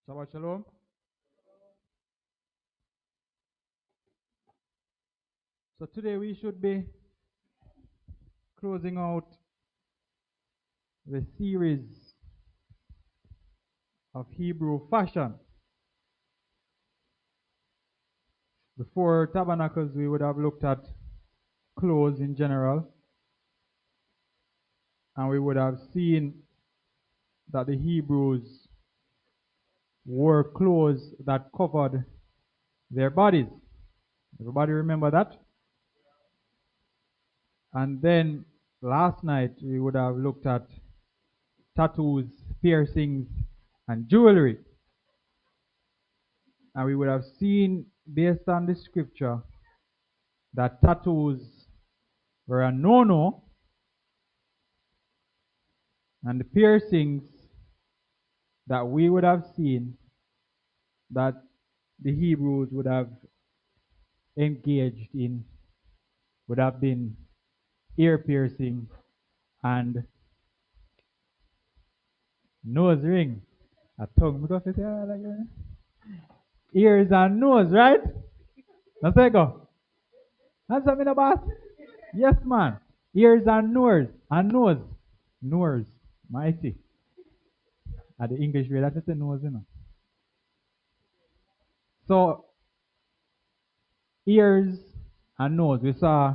Shabbat Shalom. So today we should be closing out the series of Hebrew fashion. Before tabernacles, we would have looked at clothes in general, and we would have seen that the Hebrews wore clothes that covered their bodies. Everybody remember that? And then last night we would have looked at tattoos, piercings, and jewelry. And we would have seen, based on the scripture, that tattoos were a no-no, and the piercings that we would have seen that the Hebrews would have engaged in would have been ear piercing and nose ring. A tongue, because it's like ears and nose, right? That's how it go. That's something the boss. Yes, man. Ears and nose. And nose. Nose. Mighty. At the English way, that's just a nose, you know. So, ears and nose. We saw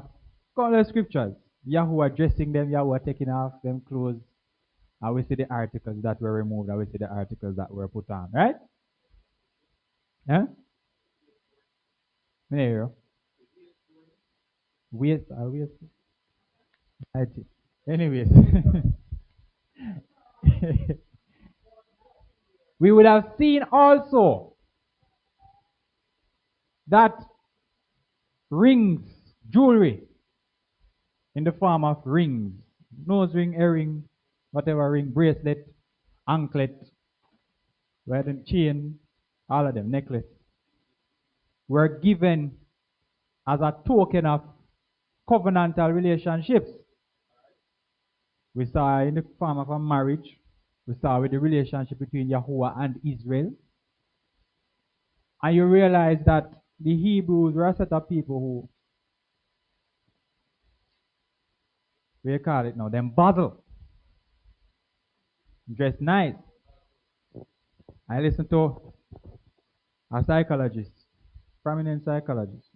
countless scriptures. Yahweh dressing them, Yahweh taking off them clothes. And we see the articles that were removed, and we see the articles that were put on, right? Yeah? There. Waste, waste. Mighty. Anyways. We would have seen also that rings, jewelry, in the form of rings, nose ring, earring, whatever ring, bracelet, anklet, wedding chain, all of them, necklace, were given as a token of covenantal relationships. We saw in the form of a marriage. We saw with the relationship between Yahuwah and Israel. And you realize that the Hebrews were a set of people who, we call it now, them basil, dress nice. I listened to a psychologist, prominent psychologist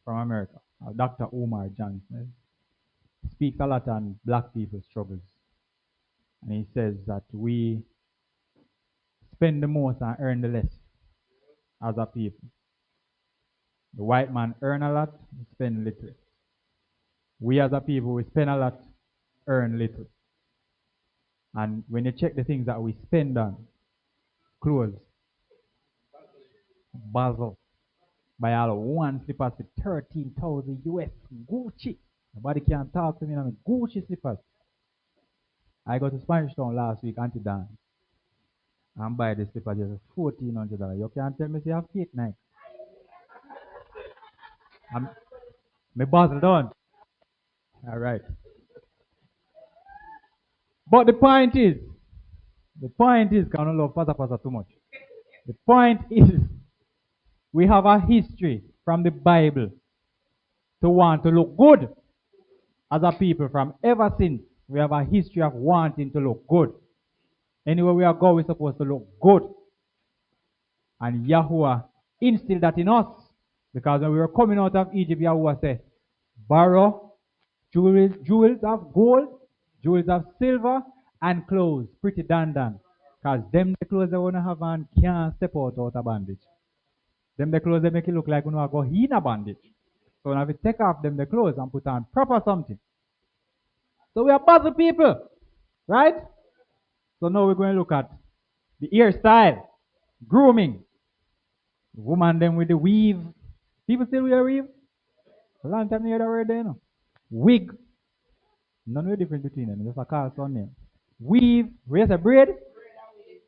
from America, Dr. Omar Johnson. He speaks a lot on black people's struggles. And he says that we spend the most and earn the less as a people. The white man earn a lot, spend little. We as a people, we spend a lot, earn little. And when you check the things that we spend on, clothes, Basel, buy all one slippers for 13,000 US, Gucci. Nobody can talk to me on Gucci slippers. I got to Spanish Town last week, Auntie Dan, and buy the slippers just $1,400. You can't tell me you have fake Nike. My Basel done. All right. But the point is, can I love pasa too much? The point is, we have a history from the Bible to want to look good as a people from ever since. We have a history of wanting to look good. Anywhere we are going, we're supposed to look good. And Yahuwah instilled that in us. Because when we were coming out of Egypt, Yahuwah said, borrow jewels of gold, jewels of silver, and clothes, pretty dandan. Because them the clothes they want to have on can't step out of bondage. Them the clothes they make it look like we want to go in a bondage. So now we take off them the clothes and put on proper something. So we are puzzle people, right? So now we're going to look at the hairstyle, grooming. Woman them with the weave. People still wear weave? A long time they hear that word there, you know. Wig. None of the difference between them. Just a call son name. Weave. Raise a braid.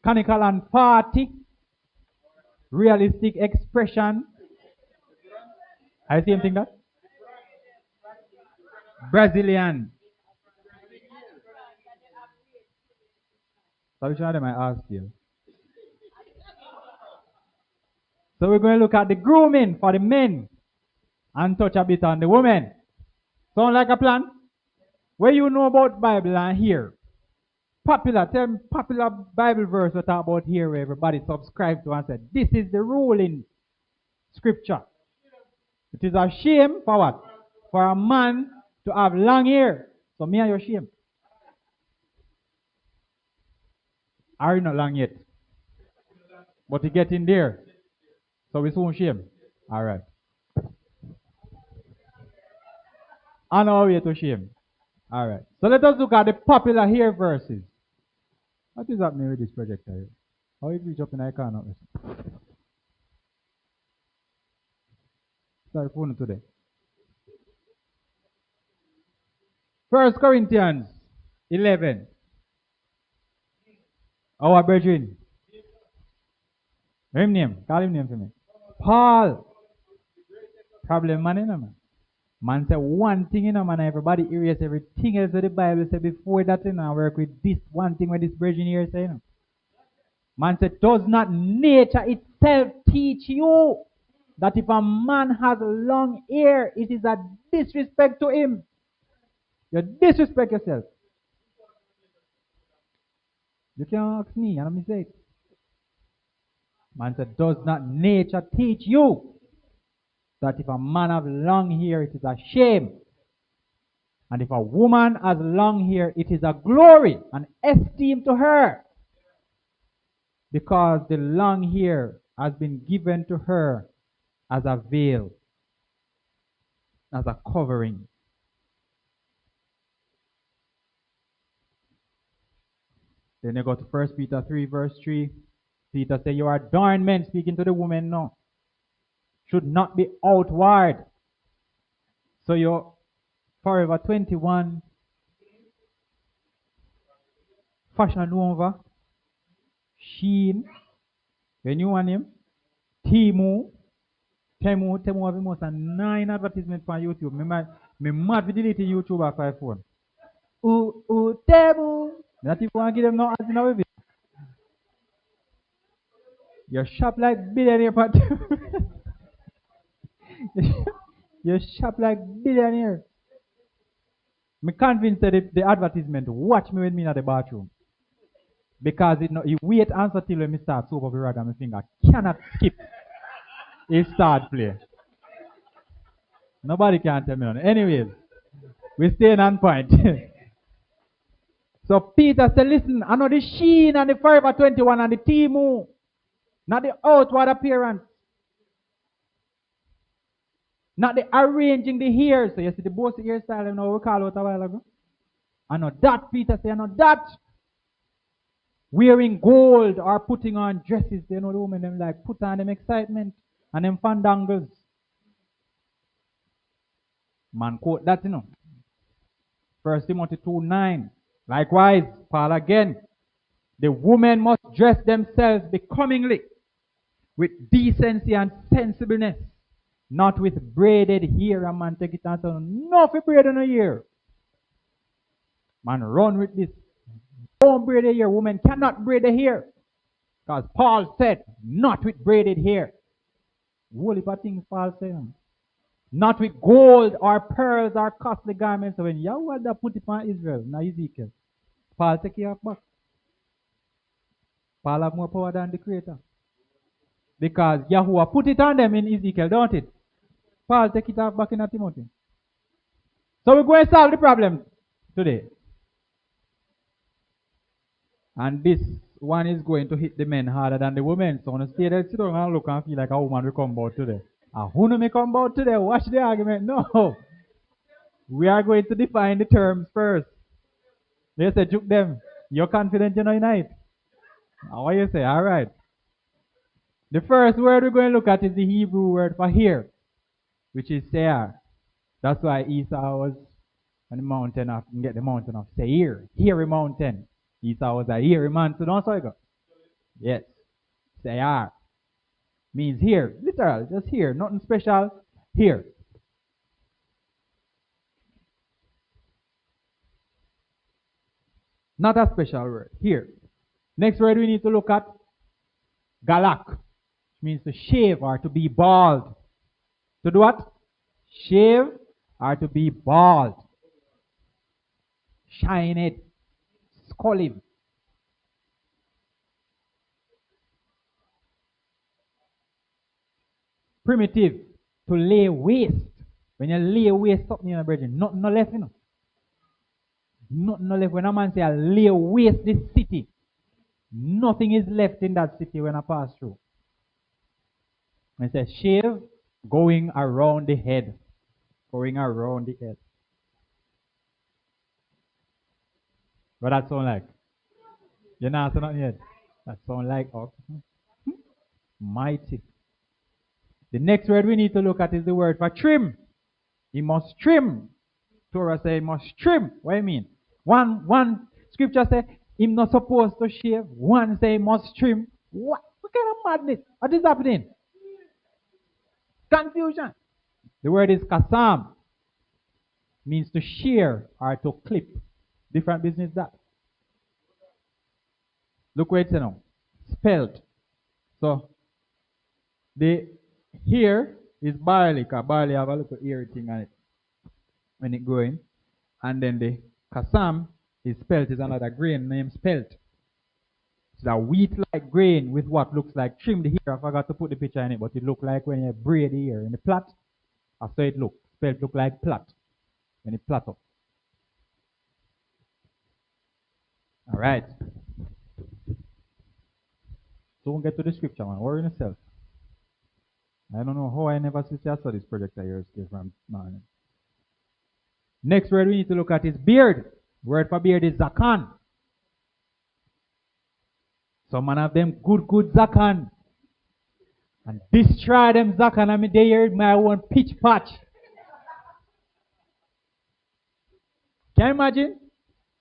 Conical and party. Realistic expression. I see him think that? Brazilian. So which one of them I ask you? So we're going to look at the grooming for the men and touch a bit on the women. Sound like a plan? What you know about Bible and here? Tell me popular Bible verse we talk about here where everybody subscribe to and say, this is the rule in scripture. It is a shame for what? For a man to have long hair. So me and your shame. Are you not long yet? But you get in there. So we soon shame. Alright. On our way to shame. Alright. So let us look at the popular hair verses. What is happening with this projector here? How it reach up in the corner? Sorry, phone today. 1 Corinthians 11. Our brethren. Him name. Call him name for me. Paul. Problem man, man. Man say one thing, man, everybody erase everything else that the Bible said before that, work with this one thing where this brethren here say, Man said, does not nature itself teach you that if a man has long hair, it is a disrespect to him? You disrespect yourself. You can't ask me, and I say it. Man said, does not nature teach you that if a man have long hair, it is a shame? And if a woman has long hair, it is a glory and esteem to her. Because the long hair has been given to her as a veil, as a covering. Then you go to 1 Peter 3 verse 3. Peter said, your adornment, speaking to the woman now, should not be outward. So you're Forever 21, Fashion Nova, Sheen, the new one name, Temu have almost 9 advertisements on YouTube. Me mad for deleting YouTube off my phone. Temu. Not if you want to give them no ads in our video. You shop like billionaire, but you shop like billionaire. Me convinced that the advertisement watch me when me in the bathroom. Because you wait answer till when me start soap up the rag and my finger cannot skip. It start play. Nobody can tell me none. Anyways, we staying on point. So Peter said, listen, I know the Sheen and the Forever 21 and the Temu, not the outward appearance. Not the arranging the hair. So you see the bossy hairstyle, you know, we call out a while ago. I know that, Peter said, I know that. Wearing gold or putting on dresses, you know, the women them like put on them excitement and them fandangles. Man quote that, you know. 1 Timothy 2:9. Likewise, Paul again. The women must dress themselves becomingly with decency and sensibleness, not with braided hair. And man take it and say, no for braid in a hair. Man run with this. Don't braid the hair. Women cannot braid the hair. Because Paul said, not with braided hair. Whole heap of things Paul said. Not with gold or pearls or costly garments. So when Yahweh put it on Israel, not Ezekiel, Paul take it off back. Paul have more power than the Creator. Because Yahweh put it on them in Ezekiel, don't it? Paul take it off back in Timothy. So we're going to solve the problem today. And this one is going to hit the men harder than the women. So on the stay there, sit down and look and feel like a woman will come about today. Who may come about today? Watch the argument. No. We are going to define the terms first. They say, juke them. You're confident you know tonight? What you say? All right. The first word we're going to look at is the Hebrew word for hair, which is Seir. That's why Esau was on the mountain of, get the mountain of Seir, hairy mountain. Esau was a hairy man, so don't say it. Yes. Seir means here, literal, just here, nothing special, here. Not a special word, here. Next word we need to look at, galak. means to shave or to be bald. To do what? Shave or to be bald. Shine it. Sculling. Primitive. To lay waste. When you lay waste something in a brethren, nothing no left, you know. Nothing no left. When a man say I lay waste this city, nothing is left in that city when I pass through. When it says shave, going around the head. Going around the head. What that sound like? You're not saying nothing yet. That sound like mighty. The next word we need to look at is the word for trim. He must trim. Torah say he must trim. What do you mean? One scripture say he's not supposed to shave. One say he must trim. What kind of madness? What is happening? Confusion. The word is kasam. Means to shear or to clip. Different business that. Look where it's now. Spelled. So the here is barley, because barley have a little ear thing on it when it growing. And then the kasam is spelt, is another grain named spelt. It's a wheat-like grain with what looks like trim the hair. I forgot to put the picture in it, but it look like when you braid the hair in the plait. That's how it look. Spelt look like plait when it plait up. Alright. So we'll get to the scripture, man. Worry yourself. I don't know how I never saw this project here from morning. Next word we need to look at is beard. Word for beard is zakan. Some man have them good zakan. And destroy them zakan and me there my own pitch patch. Can you imagine?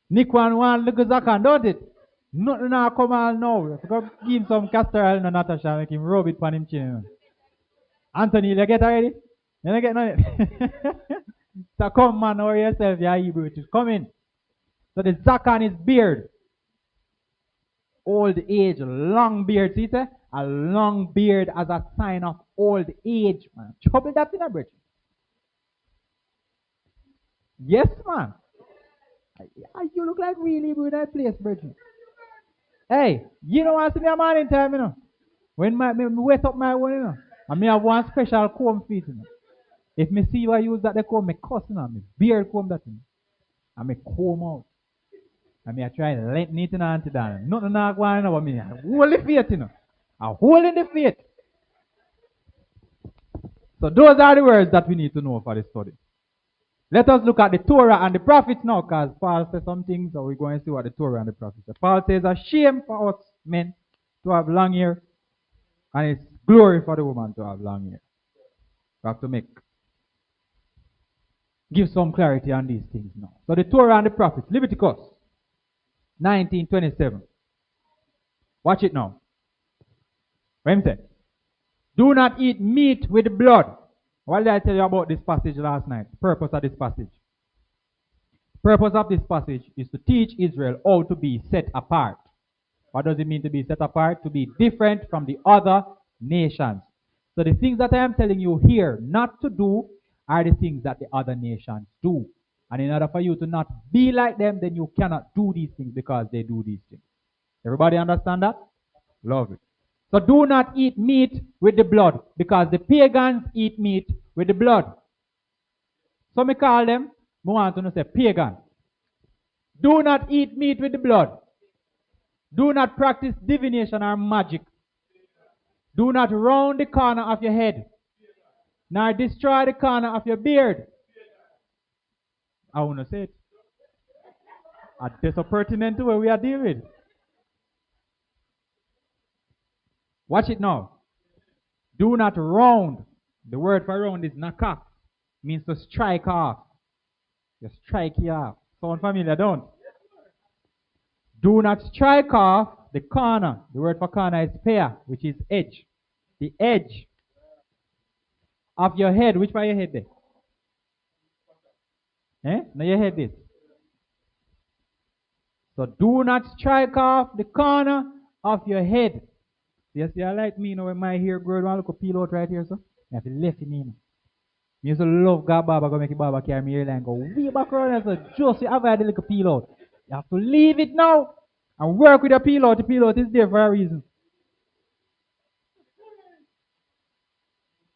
Nick one look at zakan, don't it? Nothing now come on now. Go give him some castor oil and Natasha, make him rub it on him chin. You know. Anthony, you get ready? You don't get none. So come man, or yourself, you Hebrew. Come in. So the zakan is beard. Old age, long beard. See, sir? A long beard as a sign of old age, man. Trouble that in a bridge. Yes, man. You look like really good at place, brethren. Hey, you know what? See me a man in time, you know. When me wet up my one, you know. And me have one special comb feet, you know. If me see you use that, they comb me cuss, you know. Me beard comb that, you know. And me comb out. And me I try to lengthen it, you know, until down. Nothing not going on about me. Hold the faith, you know. I hold in the faith. So those are the words that we need to know for the study. Let us look at the Torah and the prophets now, because Paul says some things, so we're going to see what the Torah and the prophets say. Paul says, a shame for us men to have long hair, and it's glory for the woman to have long hair. We have to give some clarity on these things now. So the Torah and the prophets, Leviticus 19:27. Watch it now. What he said? Do not eat meat with blood. What did I tell you about this passage last night? The purpose of this passage. The purpose of this passage is to teach Israel how to be set apart. What does it mean to be set apart? To be different from the other nations. So the things that I am telling you here not to do are the things that the other nations do. And in order for you to not be like them, then you cannot do these things because they do these things. Everybody understand that? Love it. So do not eat meat with the blood, because the pagans eat meat with the blood. So me call them, I want to say pagan. Do not eat meat with the blood. Do not practice divination or magic. Do not round the corner of your head, nor destroy the corner of your beard. I want to say it. That's so pertinent to what we are dealing with. Watch it now. Do not round. The word for round is nakaf. Means to strike off. You strike it off. Sound familiar, don't? Do not strike off the corner. The word for corner is pear, which is edge. The edge of your head. Which part of your head there? Eh? Now your head is. So do not strike off the corner of your head. See, I like me, you know, when my hair grows, I look a peel out right here, so I have to left it in. Me used to love God Baba, go make it Baba carry me hairline, go way back around, and so just you have had a little peel out. You have to leave it now and work with the peel out. The peel out is there for a reason.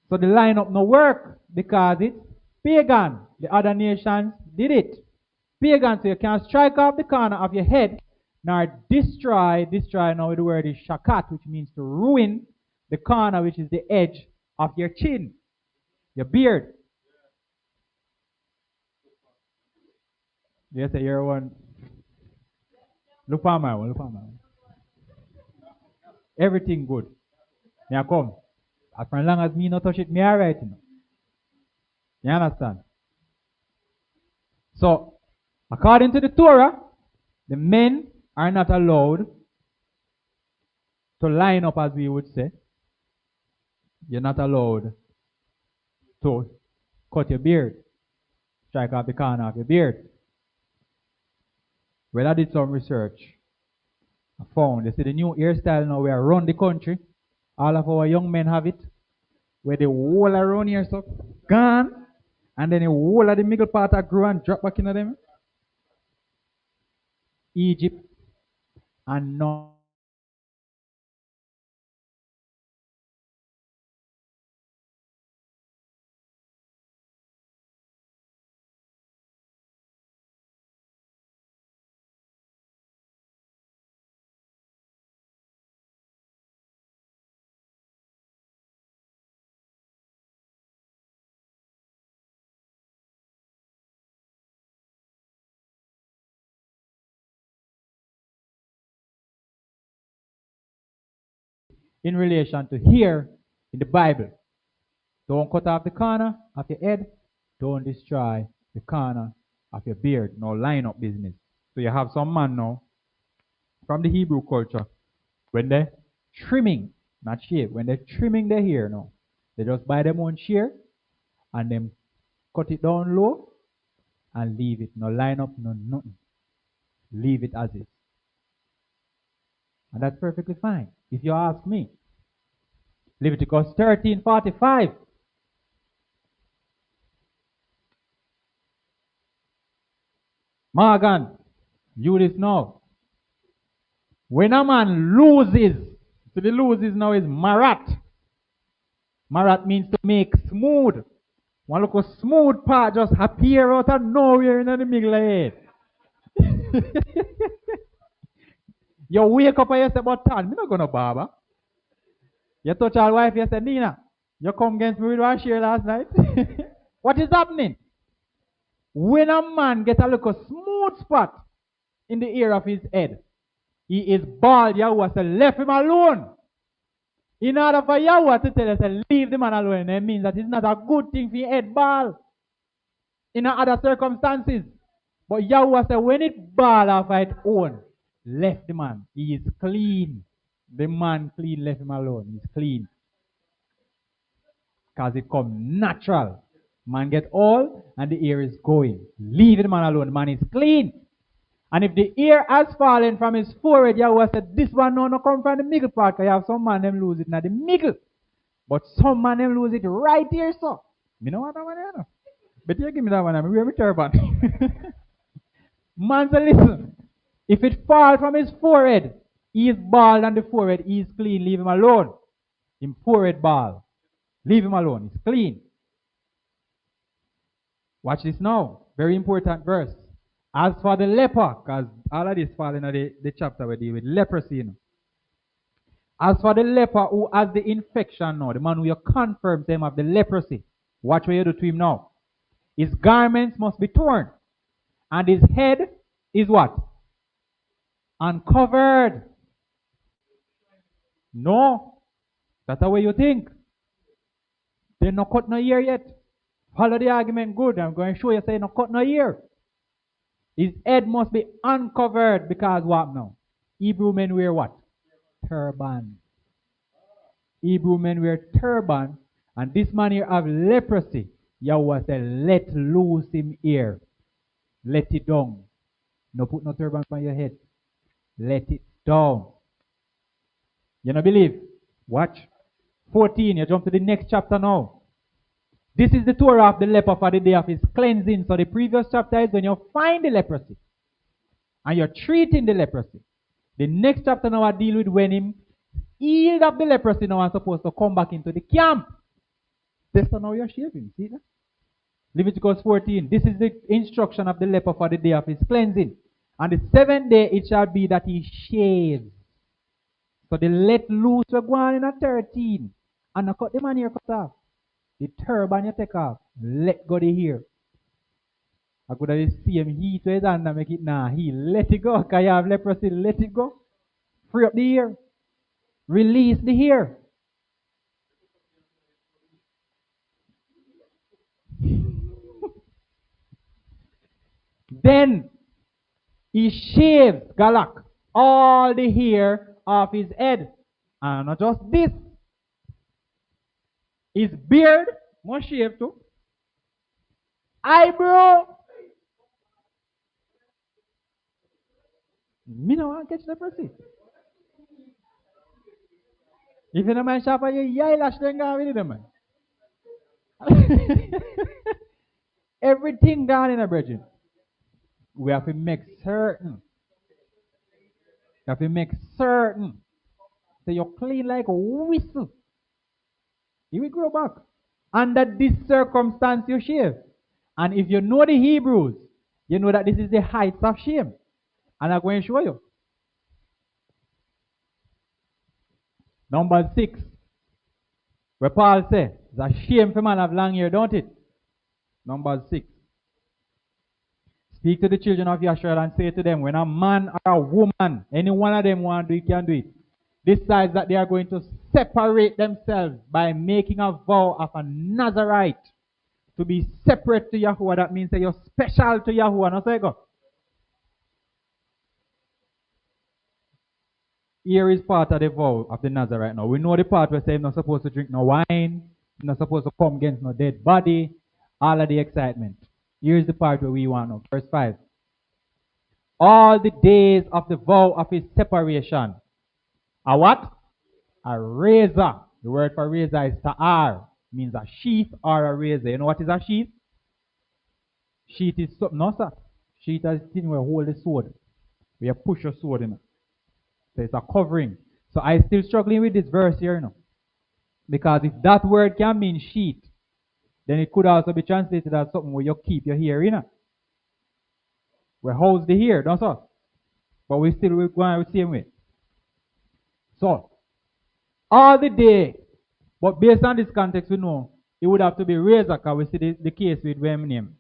So the lineup no work because it's pagan. The other nations did it. Pagan, so you can strike off the corner of your head, nor destroy now the word is shakat, which means to ruin the corner, which is the edge of your chin, your beard. Yes, you're one. Look for my one, look for my one. Everything good. Now come. As long as me not touch it, me alright. You know. You understand? So, according to the Torah, the men are not allowed to line up, as we would say. You're not allowed to cut your beard, strike off the corner of your beard. Well, I did some research. I found, you see the new hairstyle now where around the country, all of our young men have it, where the whole around here so gone, and then the whole of the middle part of grow and drop back into them. Egypt and now in relation to here in the Bible. Don't cut off the corner of your head. Don't destroy the corner of your beard. No line up business. So you have some man now from the Hebrew culture. When they're trimming, not shave, when they're trimming their hair now, they just buy them own shear and then cut it down low and leave it. No line up, no nothing. Leave it as is. And that's perfectly fine. If you ask me. Leviticus 13:45. Morgan, you this now. When a man loses, so the loses now is marat. Marat means to make smooth. One look a smooth part just appear out of nowhere in the middle of it. You wake up and you say, but Tan, me not gonna barber. You touch our wife, you say, Nina, you come against me with one share last night. What is happening? When a man get a little smooth spot in the ear of his head, he is bald. Yahweh said, left him alone. In order for Yahweh to tell us, leave the man alone, it means that it's not a good thing for your head bald in other circumstances. But Yahweh said, when it bald off its own, left the man. He is clean. The man clean, left him alone. He's clean. Because it comes natural. Man get old and the ear is going. Leave the man alone. The man is clean. And if the ear has fallen from his forehead, Yahweh said, this one no come from the middle part. Because you have some man them lose it in the middle. But some man them lose it right here, so. Me know what that one is, no? But you give me that one, I'm wearing my turban. Man said, listen, if it fall from his forehead, he is bald on the forehead, he is clean, leave him alone. Him forehead bald. Leave him alone, he's clean. Watch this now. Very important verse. As for the leper, because all of this fall in the chapter we deal with leprosy. You know. As for the leper who has the infection now, the man who you confirm to him of the leprosy, watch what you do to him now. His garments must be torn. And his head is what? Uncovered. No. That's the way you think. They're not cut no ear yet. Follow the argument good. I'm going to show you say no cut no ear. His head must be uncovered because what now? Hebrew men wear what? Turban. Hebrew men wear turban. And this man here have leprosy. Yahweh said, let loose him here. Let it down. No put no turban on your head. Let it down. You don't believe? Watch. 14, you jump to the next chapter now. This is the Torah of the leper for the day of his cleansing. So the previous chapter is when you find the leprosy. And you're treating the leprosy. The next chapter now I deal with when him healed of the leprosy now and supposed to come back into the camp. That's how you're shaving. See that? Leviticus 14. This is the instruction of the leper for the day of his cleansing. On the 7th day it shall be that he shaves. So the let loose will go on in a 13. And I cut the man here cut off. The turban you take off. Let go the hair. I could have see him heat with his hand and make it he let it go. Because you have leprosy, let it go. Free up the hair. Release the hair. Then he shaves, Galak, all the hair off his head. And not just this. His beard must shave too. Eyebrow. Me no want to catch leprosy. If you don't mind sharp on your eyelash, then go with it, man. Everything gone in a brethren. We have to make certain. You have to make certain. So you're clean like a whistle. You will grow back. Under this circumstance you shave. And if you know the Hebrews, you know that this is the heights of shame. And I'm going to show you. Number 6. Where Paul says, it's a shame for man have long hair, don't it? Number 6. Speak to the children of Yisra'el and say to them, when a man or a woman, any one of them want to do it, can do it. Decides that they are going to separate themselves by making a vow of a Nazarite to be separate to Yahuwah. That means that you're special to Yahuwah. No, say go. Here is part of the vow of the Nazarite now. We know the part where say you're not supposed to drink no wine, you're not supposed to come against no dead body, all of the excitement. Here's the part where we want now. Verse 5. All the days of the vow of his separation. A what? A razor. The word for razor is ta'ar. Means a sheath or a razor. You know what is a sheath? Sheath is something. No, sir. Sheath is the thing where you hold the sword. Where you push your sword in. So it's a covering. So I'm still struggling with this verse here now. Because if that word can mean sheath, then it could also be translated as something where you keep your hair in. Where holds the hair, don't so? But we still will go on the same way. So, all the day, but based on this context, we know it would have to be razor, because we see the case with William name.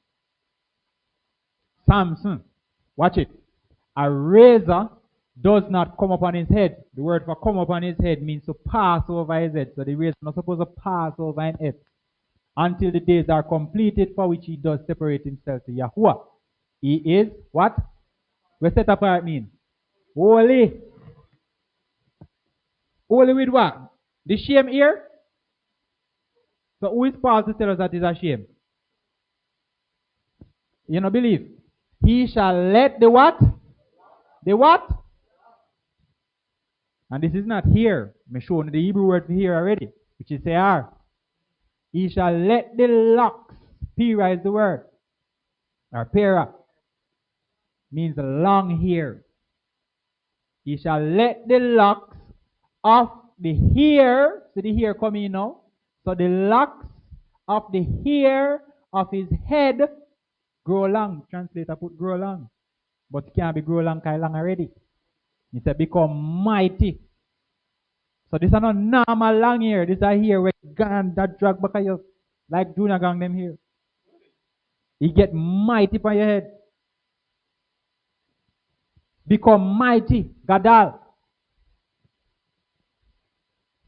Samson. Watch it. A razor does not come upon his head. The word for come upon his head means to pass over his head. So the razor is not supposed to pass over his head until the days are completed for which he does separate himself to Yahuwah. He is what? What set apart mean? Holy. Holy with what? The shame here? So who is Paul to tell us that is a shame? You know, believe. He shall let the what? The what? And this is not here. I'm showing the Hebrew word for here already, which is se'ar. He shall let the locks. Pira is the word. Or pera. Means long hair. He shall let the locks of the hair. So the hair coming in now. So the locks of the hair of his head grow long. Translator put grow long. But it can't be grow long because long already. He said become mighty. So this is not normal long hair. This is a hair where gang that drag back at you. Like Junior gang them here. He get mighty on your head. Become mighty. Gadal.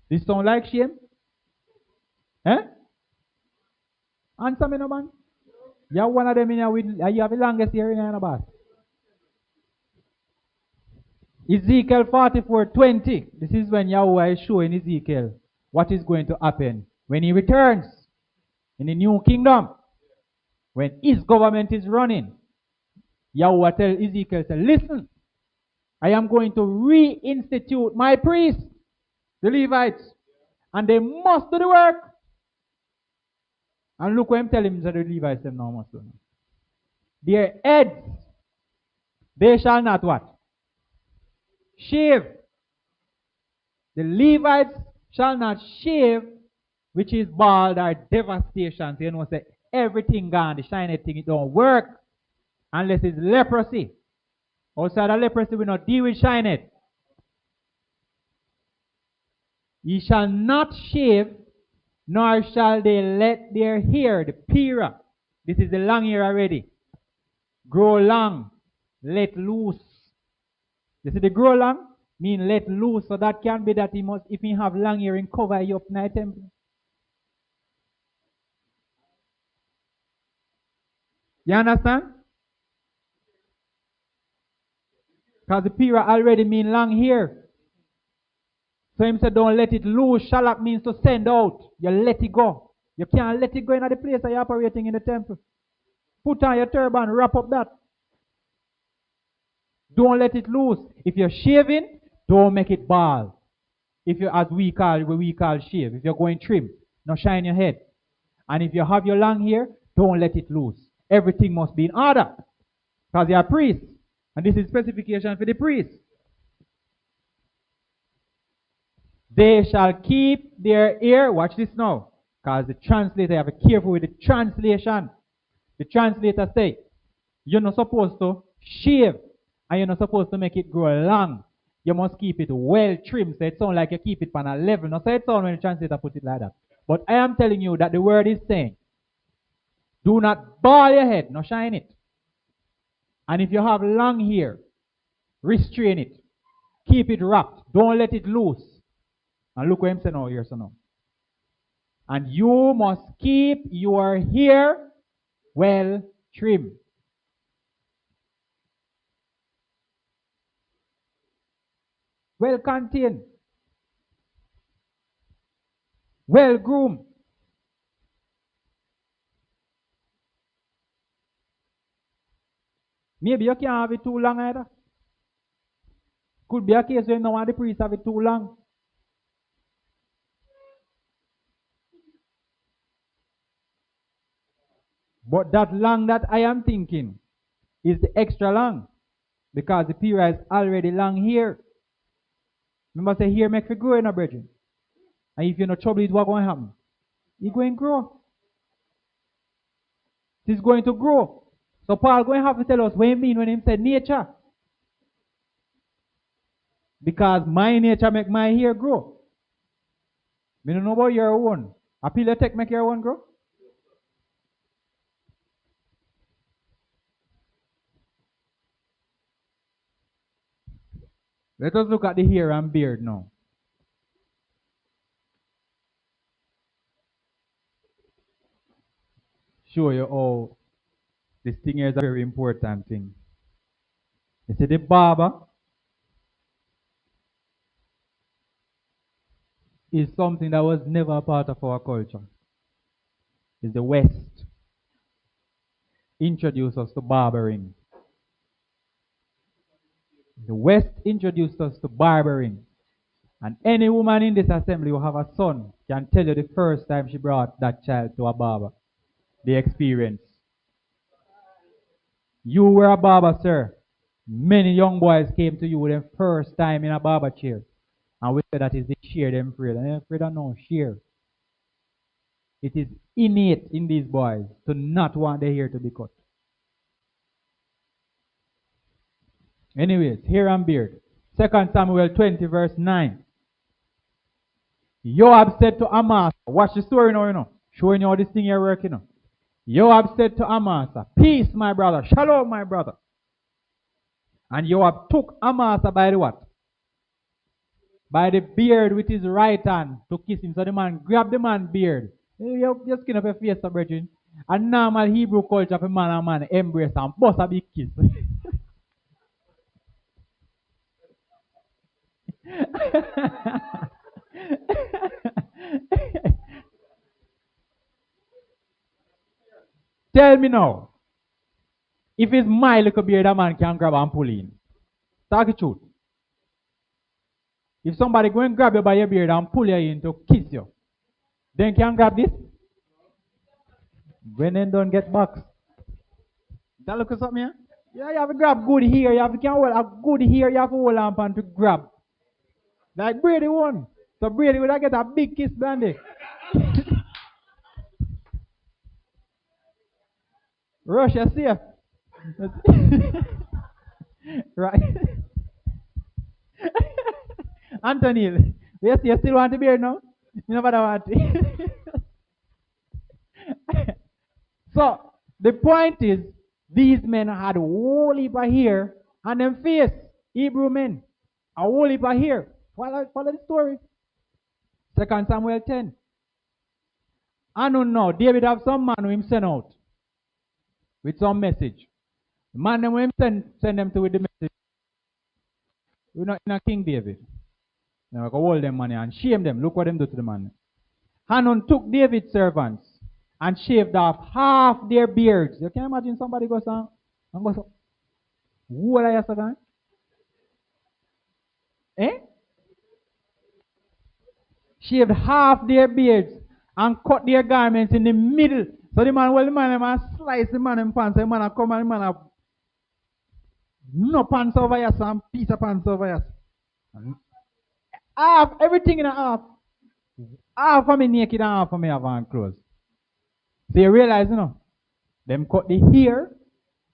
This sound like shame? Eh? Answer me no man. You have one of them in here with you have the longest hair in your boss. Ezekiel 44:20. This is when Yahweh is showing Ezekiel what is going to happen when he returns in the new kingdom. When his government is running. Yahweh tells Ezekiel, listen, I am going to reinstitute my priests, the Levites. And they must do the work. And look what I'm telling him that the Levites them now must do. Their heads, they shall not what? Shave. The Levites shall not shave, which is bald or devastation. So you know, say everything gone, the shiny thing, it don't work. Unless it's leprosy. Outside of leprosy, we not deal with shiny. Ye shall not shave, nor shall they let their hair, the pira, this is the long hair already, grow long, let loose. You see the grow long? Mean let loose, so that can be that he must, if he have long hair, and cover you up night temple. You understand? Because the pira already mean long hair. So him said, don't let it loose. Shalak means to send out. You let it go. You can't let it go in the place that you're operating in the temple. Put on your turban, wrap up that. Don't let it loose. If you're shaving, don't make it bald. If you're, as we call shave. If you're going trim, now shine your head. And if you have your long hair, don't let it loose. Everything must be in order. Because you're a priest. And this is specification for the priest. They shall keep their ear. Watch this now. Because the translator, you have to be careful with the translation. The translator say, you're not supposed to shave. And you're not supposed to make it grow long. You must keep it well trimmed. So it sounds like you keep it on a level. Now, so it sounds when the translator put it like that. But I am telling you that the word is saying, do not bald your head, nor shine it. And if you have long hair, restrain it. Keep it wrapped. Don't let it loose. And look what I'm saying now here, so now. And you must keep your hair well trimmed. Well contained. Well groomed. Maybe you can't have it too long either. Could be a case where you don't want the priest have it too long. But that long that I am thinking is the extra long. Because the period is already long here. Remember say here make for grow in a brethren. And if you're not troubled, what's going to happen? It's going to grow. It's going to grow. So Paul going to have to tell us what he mean when he said nature. Because my nature make my hair grow. I don't know about your own. A pillar tech make your own grow? Let us look at the hair and beard now. Show you how this thing is a very important thing. You see the barber is something that was never a part of our culture. It's the West. Introduced us to barbering. The West introduced us to barbering. And any woman in this assembly who have a son can tell you the first time she brought that child to a barber. The experience. You were a barber, sir. Many young boys came to you the first time in a barber chair. And we said that is the shear them afraid. And they're afraid of no shear. It is innate in these boys to not want their hair to be cut. Anyways, hair and beard. 2 Samuel 20 verse 9. Joab said to Amasa, watch the story now, you know. Showing you how this thing you're working on. Joab said to Amasa, peace, my brother. Shalom, my brother. And Joab took Amasa by the what? By the beard with his right hand to kiss him. So the man grabbed the man's beard. You skin up your face, brethren. And normal Hebrew culture for man and man embrace and bust a big kiss. Tell me now, if it's my little beard, a man can grab and pull in. Talk the truth. If somebody go and grab you by your beard and pull you in to kiss you, Then can grab this. When then don't get box. That look at something here? Yeah, you have to grab good here. You have to can hold a good here. You have to hold on to grab. Like Brady won. So Brady would have get a big kiss, Brandy. Russia safe. Right. Anthony, yes, you still want to be here now? You never want it. So the point is, these men had a whole heap of hair on them face. Hebrew men. A whole heap of hair. Follow the story. 2 Samuel 10. I don't know. David have some man who him send out with some message. The man them him send them to with the message. We're not in a King David. Now go hold them money and shame them. Look what them do to the man. Hanun took David's servants and shaved off half their beards. You can imagine somebody goes on and goes, who are you saying? Eh? Shaved half their beards and cut their garments in the middle. So the man slice the man in pants. The man come and the man no pants over here, some piece of pants over here. Half, everything in a half. Half of me naked and half of me have on clothes. So you realize, you know, them cut the hair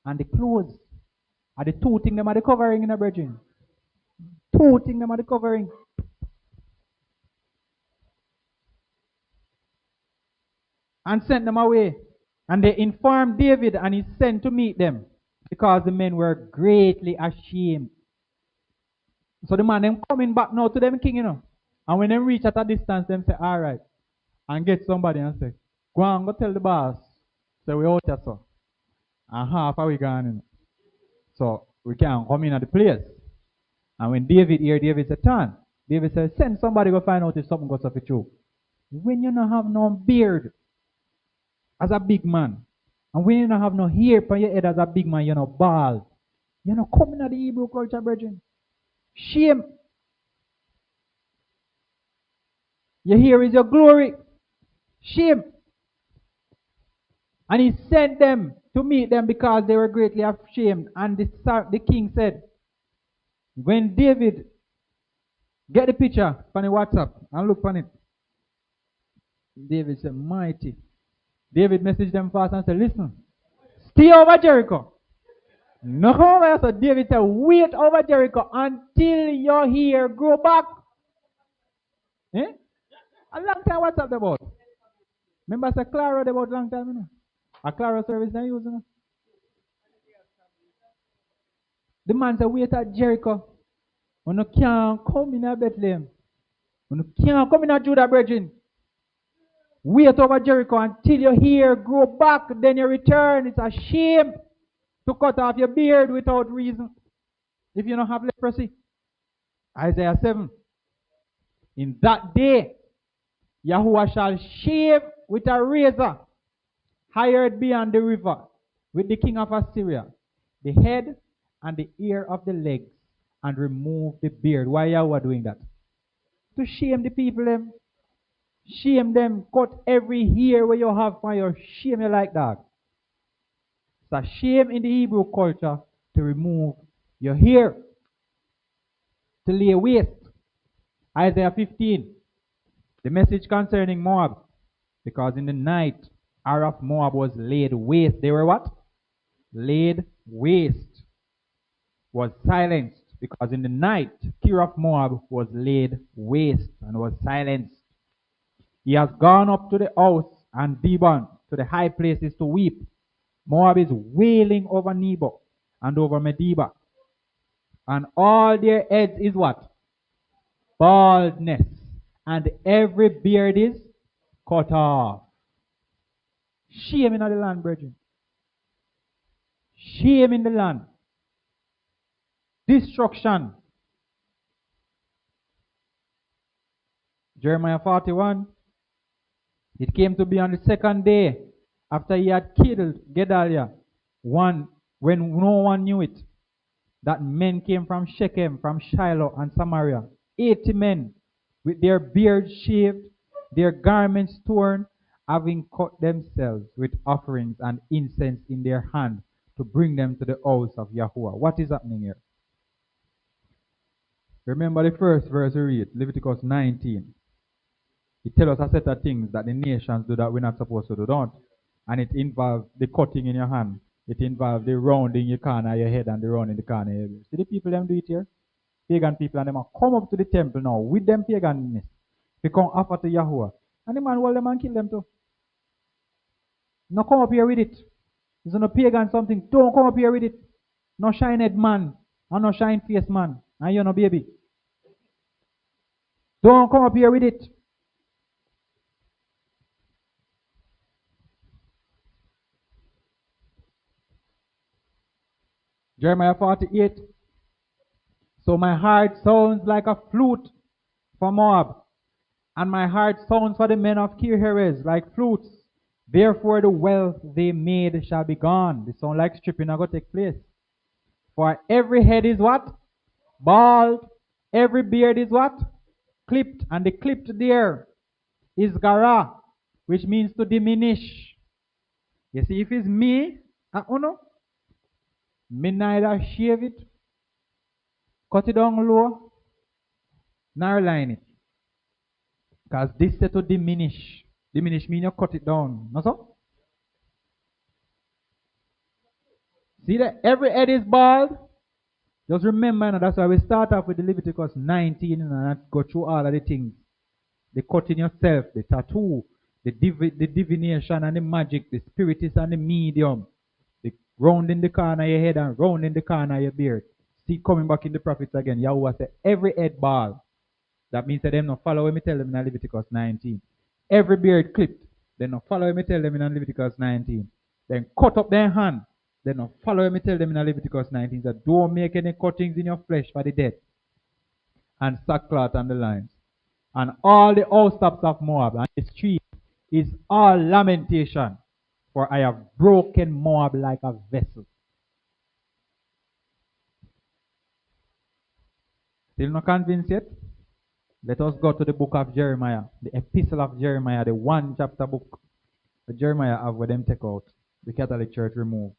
and the clothes. Are the two things them are the covering in a brethren. Two things them are the covering. And sent them away. And they informed David and he sent to meet them because the men were greatly ashamed. So the man them coming back now to them king, you know. And when they reach at a distance, them say, all right. And get somebody and say, go on, go tell the boss. So we out here, so. And half are we gone in. So we can't come in at the place. And when David hear, David said, turn. David said, send somebody go find out if something goes off with you. When you don't have no beard as a big man, and when you don't have no hair on your head as a big man, you're not bald. You're not coming at the Hebrew culture, brethren. Shame. Your hair is your glory. Shame. And he sent them to meet them because they were greatly ashamed. And the king said, when David, get the picture from the WhatsApp and look on it. David said, mighty. David messaged them fast and said, listen, stay over Jericho. No come over. So David said, wait over Jericho until your hair grow back. Eh? A long time WhatsApp about. Remember I said Clara about long time, you know? A Clara service they use, you know? The man said, wait at Jericho. You can't come in Bethlehem. You can't come in Judah, brethren. Wait over Jericho until your hair grow back, then you return. It's a shame to cut off your beard without reason. If you don't have leprosy. Isaiah 7. In that day, Yahuwah shall shave with a razor, hired beyond the river, with the king of Assyria, the head and the ear of the legs, and remove the beard. Why Yahuwah doing that? To shame the people them. Shame them. Cut every hair where you have for your shame you like that. It's a shame in the Hebrew culture to remove your hair, to lay waste. Isaiah 15. The message concerning Moab. Because in the night, Ar of Moab was laid waste. They were what? Laid waste. Was silenced. Because in the night, Kir of Moab was laid waste and was silenced. He has gone up to the house and Dibon, to the high places to weep. Moab is wailing over Nebo and over Medeba. And all their heads is what? Baldness. And every beard is cut off. Shame in the land, brethren. Shame in the land. Destruction. Jeremiah 41. It came to be on the second day after he had killed Gedaliah, when no one knew it, that men came from Shechem, from Shiloh and Samaria, 80 men with their beards shaved their garments torn, having cut themselves with offerings and incense in their hand to bring them to the house of Yahuwah. What is happening here? Remember the first verse we read, Leviticus 19. It tells us a set of things that the nations do that we're not supposed to do, don't? And it involves the cutting in your hand. It involves the rounding your corner of your head and the rounding the corner of your beard. See the people them do it here? Pagan people, and them come up to the temple now with them paganness. They come offer to Yahuwah. And the man hold them and kill them too. No come up here with it. It's no pagan something. Don't come up here with it. No shine head man. And no shine face man. And you no baby. Don't come up here with it. Jeremiah 48. So my heart sounds like a flute for Moab, and my heart sounds for the men of Qoheleth like flutes. Therefore the wealth they made shall be gone. This sound like stripping are going to take place. For every head is what? Bald. Every beard is what? Clipped. And the clipped there is gara, which means to diminish. You see, if it's me, me neither shave it, cut it down low, nor line it. Because this said to diminish. Diminish means you cut it down. No so? See that every head is bald. Just remember, that's why we start off with the Leviticus 19 and go through all of the things. The cutting yourself, the tattoo, the divination and the magic, the spiritist and the medium. The rounding the corner of your head and rounding the corner of your beard. See, coming back in the prophets again, Yahweh said, every head bald. That means that them not follow what me tell them in Leviticus 19. Every beard clipped. They not follow what me tell them in Leviticus 19. Then cut up their hand. They not follow what me tell them in Leviticus 19. That don't make any cuttings in your flesh for the dead. And sackcloth on the lines. And all the housetops of Moab and the street is all lamentation. For I have broken Moab like a vessel. Still not convinced yet? Let us go to the book of Jeremiah, the epistle of Jeremiah, the one chapter book that Jeremiah have where them take out, the Catholic Church remove.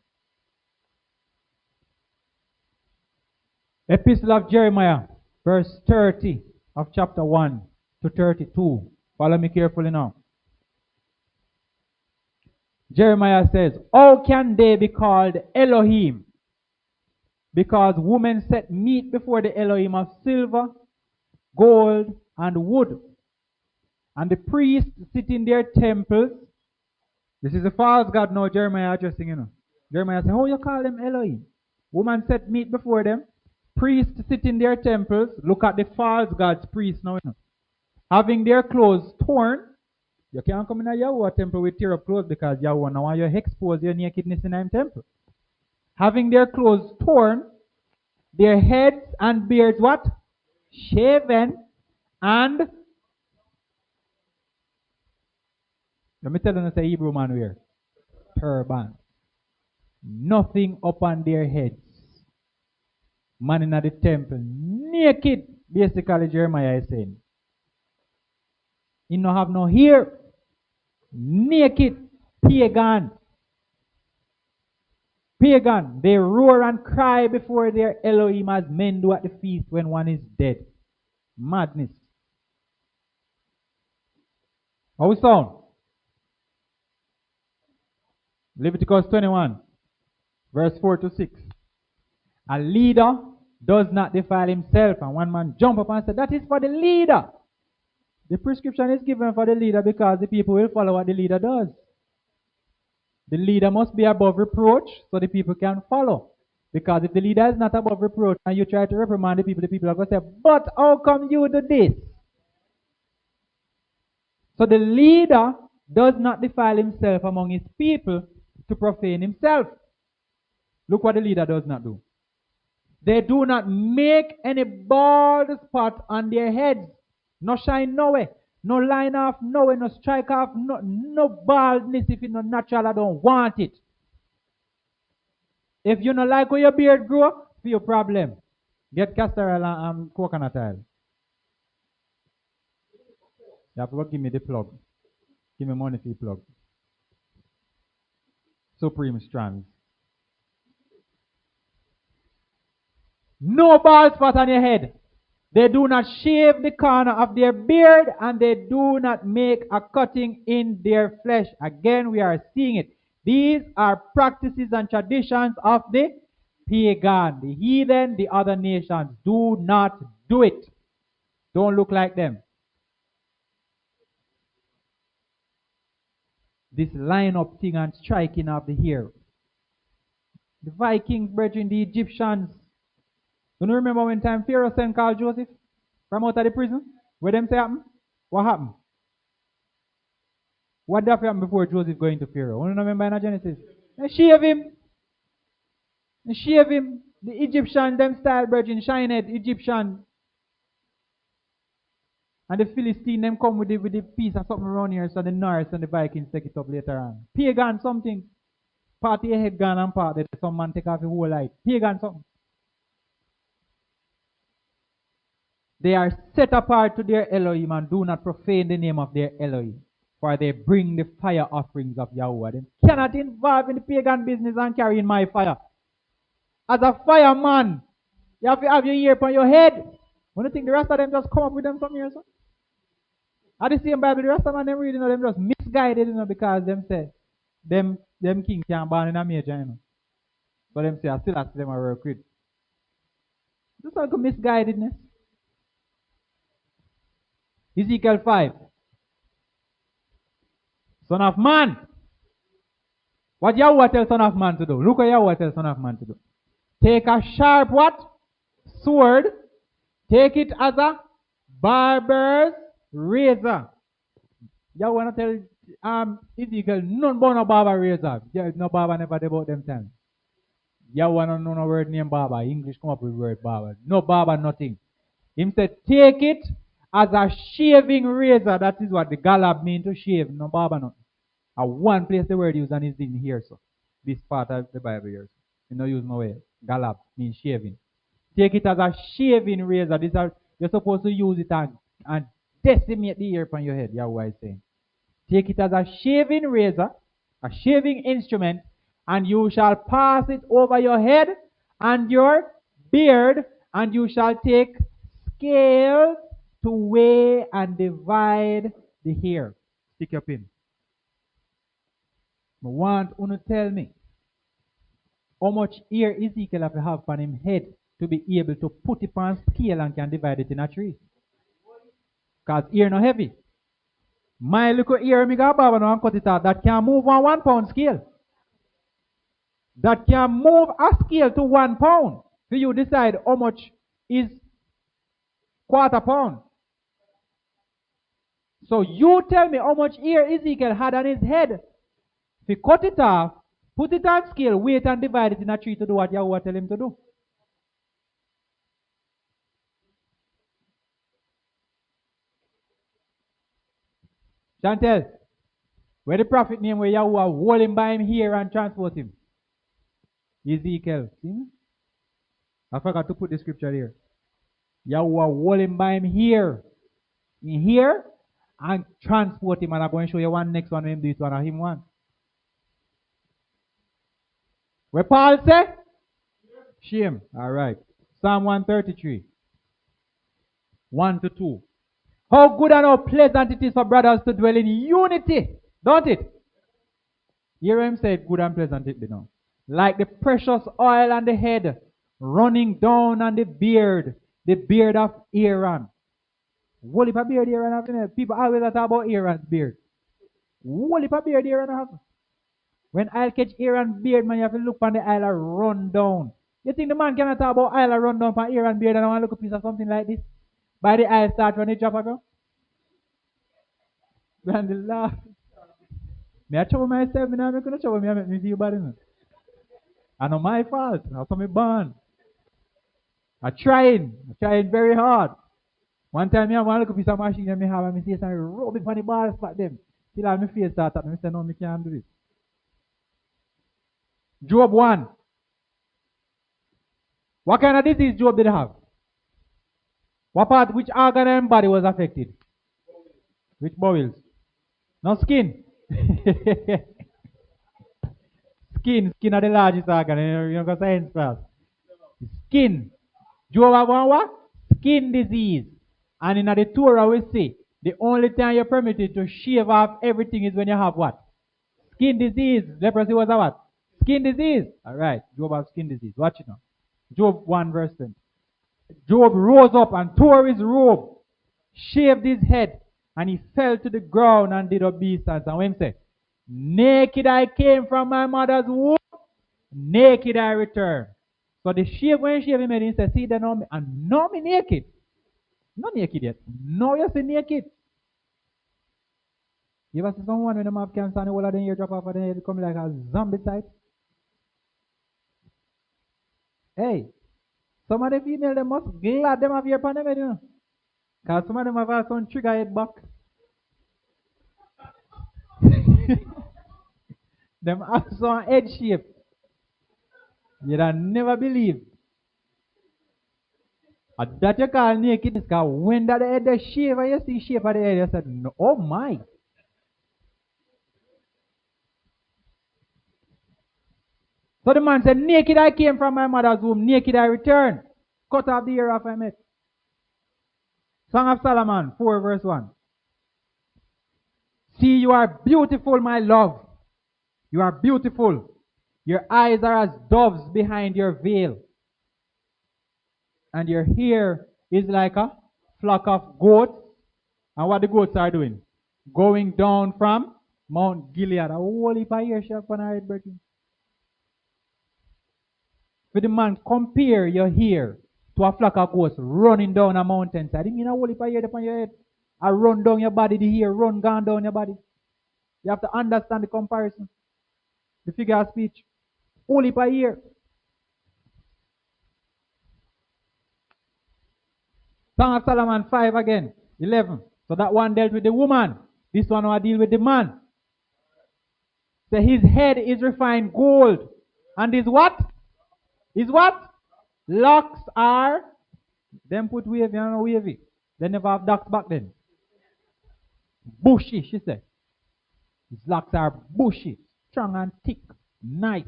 Epistle of Jeremiah, verse 30 of chapter 1 to 32. Follow me carefully now. Jeremiah says, how can they be called Elohim? Because women set meat before the Elohim of silver, gold, and wood. And the priests sit in their temples. This is a false god now, Jeremiah addressing, Jeremiah said, how you call them Elohim? Women set meat before them. Priests sit in their temples. Look at the false gods, priests now, having their clothes torn. You can't come in a Yahweh temple with tear up clothes because Yahweh now want you expose your nakedness in a temple. Having their clothes torn, their heads and beards what? Shaven, and let me tell you, say Hebrew man wear turban. Nothing upon their heads. Man in the temple, naked. Basically, Jeremiah is saying, he no have no hair, naked, pagan. Pagan, they roar and cry before their Elohim as men do at the feast when one is dead. Madness. How we sound? Leviticus 21, verse 4 to 6. A leader does not defile himself. And one man jump up and said, that is for the leader. The prescription is given for the leader because the people will follow what the leader does. The leader must be above reproach so the people can follow. Because if the leader is not above reproach and you try to reprimand the people are going to say, but how come you do this? So the leader does not defile himself among his people to profane himself. Look what the leader does not do. They do not make any bald spot on their heads. No shine nowhere. No line off nowhere. No strike off. No baldness. If it's not natural, I don't want it. If you don't like where your beard grow, it's your problem. Get castor oil and coconut oil. You have to give me the plug. Give me money for the plug. Supreme Strands. No bald spot on your head. They do not shave the corner of their beard, and they do not make a cutting in their flesh. Again, we are seeing it. These are practices and traditions of the pagan, the heathen, the other nations. Do not do it. Don't look like them. This line-up thing and striking of the hair. The Vikings, brethren, the Egyptians. Do you remember when time Pharaoh sent called Joseph from out of the prison? What them say happened? What happened? What did happen before Joseph going to Pharaoh? You remember in Genesis? They shave him. They shave him. The Egyptian, them style, brethren, shined Egyptian. And the Philistine, them come with the piece of something around here, so the Norse and the Vikings take it up later on. Pagan something. Part of your head gone and part that some man take off the whole light. Pagan something. They are set apart to their Elohim and do not profane the name of their Elohim, for they bring the fire offerings of Yahweh. They cannot involve in the pagan business and carry in my fire. As a fireman, you have to have your ear upon your head. When you think the rest of them just come up with them something here, so? At the same Bible, the rest of them reading, them just misguided, because them say, them king can't born in a major, So them say, I still ask them a work with. This is like a misguidedness. Ezekiel 5. Son of man. What Yahweh tells son of man to do? Look what Yahweh tells son of man to do. Take a sharp what? Sword. Take it as a barber's razor. Yahweh not tell Ezekiel none about no barber razor. No barber never about them time. Yahweh don't know no word named barber. English come up with word barber. No barber, nothing. Him said, take it as a shaving razor. That is what the galab mean to shave. No barber, no. And one place the word used and is in here, so. This part of the Bible here. You know, use no way. Galab means shaving. Take it as a shaving razor. You're supposed to use it and decimate the hair from your head. Yahweh is saying. Take it as a shaving razor, a shaving instrument, and you shall pass it over your head and your beard, and you shall take scales to weigh and divide the hair. Stick your pin. I want you to tell me how much hair Ezekiel have to have on his head to be able to put it on scale and can divide it in a tree. Because hair not heavy. My little ear, me got barber now and cut it out. That can move on 1 pound scale. That can move a scale to 1 pound. So you decide how much is quarter pound. So you tell me how much ear Ezekiel had on his head. If he cut it off, put it on scale, weight and divide it in a tree to do what Yahweh tell him to do. Chantel, where the prophet name where Yahweh hold him by him here and transport him? Ezekiel. See? I forgot to put the scripture here. Yahweh hold him by him here. In here and transport him. And I'm going to show you one next one when him do it one of him one. Where Paul say? Shame. Alright. Psalm 133. 1 to 2. How good and how pleasant it is for brothers to dwell in unity. Don't it? Hear him say good and pleasant it be now. Like the precious oil on the head, running down on the beard of Aaron. What if a beard Aaron have? People always talk about Aaron's beard. What if a beard Aaron have? When I'll catch Aaron's beard, man, you have to look on the aisle and run down. You think the man cannot talk about aisle and run down for Aaron's beard and I want to look a piece of something like this? By the aisle start when they drop a go? And they laugh. Me I trouble myself, me not going to trouble me, I make me feel bad enough. I know my fault. That's how me born. I'm trying very hard. One time I want to look a piece of machine and I have and I see something rub it on the ball spot them. Till I my face start up. I say no, me can't do this. Job 1. What kind of disease Job did have? What part, which organ and body was affected? Which bowels? No skin. Skin are the largest organ. You know, science class. Skin. Job have one what? Skin disease. And in the Torah we say, the only time you're permitted to shave off everything is when you have what? Skin disease. Leprosy was a what? Skin disease. Alright. Job have skin disease. Watch it now. Job 1 verse 10. Job rose up and tore his robe, shaved his head, and he fell to the ground and did obeisance. And when he said, naked I came from my mother's womb, naked I return. So the shave, when he shaved him, he said, see, they know me, and know me naked. Not naked yet. No, you say naked. You ever see someone when they have cancer and all of them here drop off of their head, come like a zombie type? Hey, some of the female, they must glad them have hair upon them head, you know. Because some of them have some trigger head back. Them have some head shape. You'd never believe. That you call nakedness, because when that head they shave and you see shape of the head, you said, no, oh my. So the man said, naked I came from my mother's womb, naked I return. Cut off the hair off my head. Song of Solomon 4 verse 1. See, you are beautiful, my love. You are beautiful. Your eyes are as doves behind your veil. And your hair is like a flock of goats. And what the goats are doing? Going down from Mount Gilead. A whole heap of hair shop on her head breaking. For the man, compare your hair to a flock of goats running down a mountainside. You mean a whole heap of hair upon your head? I run down your body, the hair run gone down your body. You have to understand the comparison. The figure of speech. Whole heap of hair. Song of Solomon 5 again, 11. So that one dealt with the woman. This one will deal with the man. So his head is refined gold. And his what? His what? Locks are, them put wavy and wavy. They never have ducks back then. Bushy, she said. His locks are bushy, strong and thick, nice.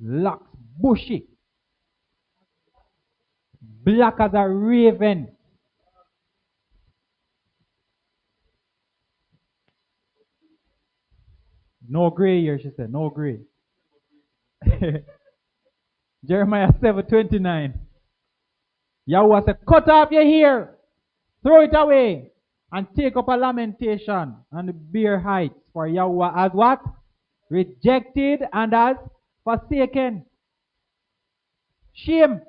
Locks, bushy. Black as a raven. No gray here, she said. No gray. Jeremiah 7:29. Yahweh said, cut off your hair, throw it away, and take up a lamentation on the bare heights. For Yahweh as what? Rejected and as forsaken. Shame.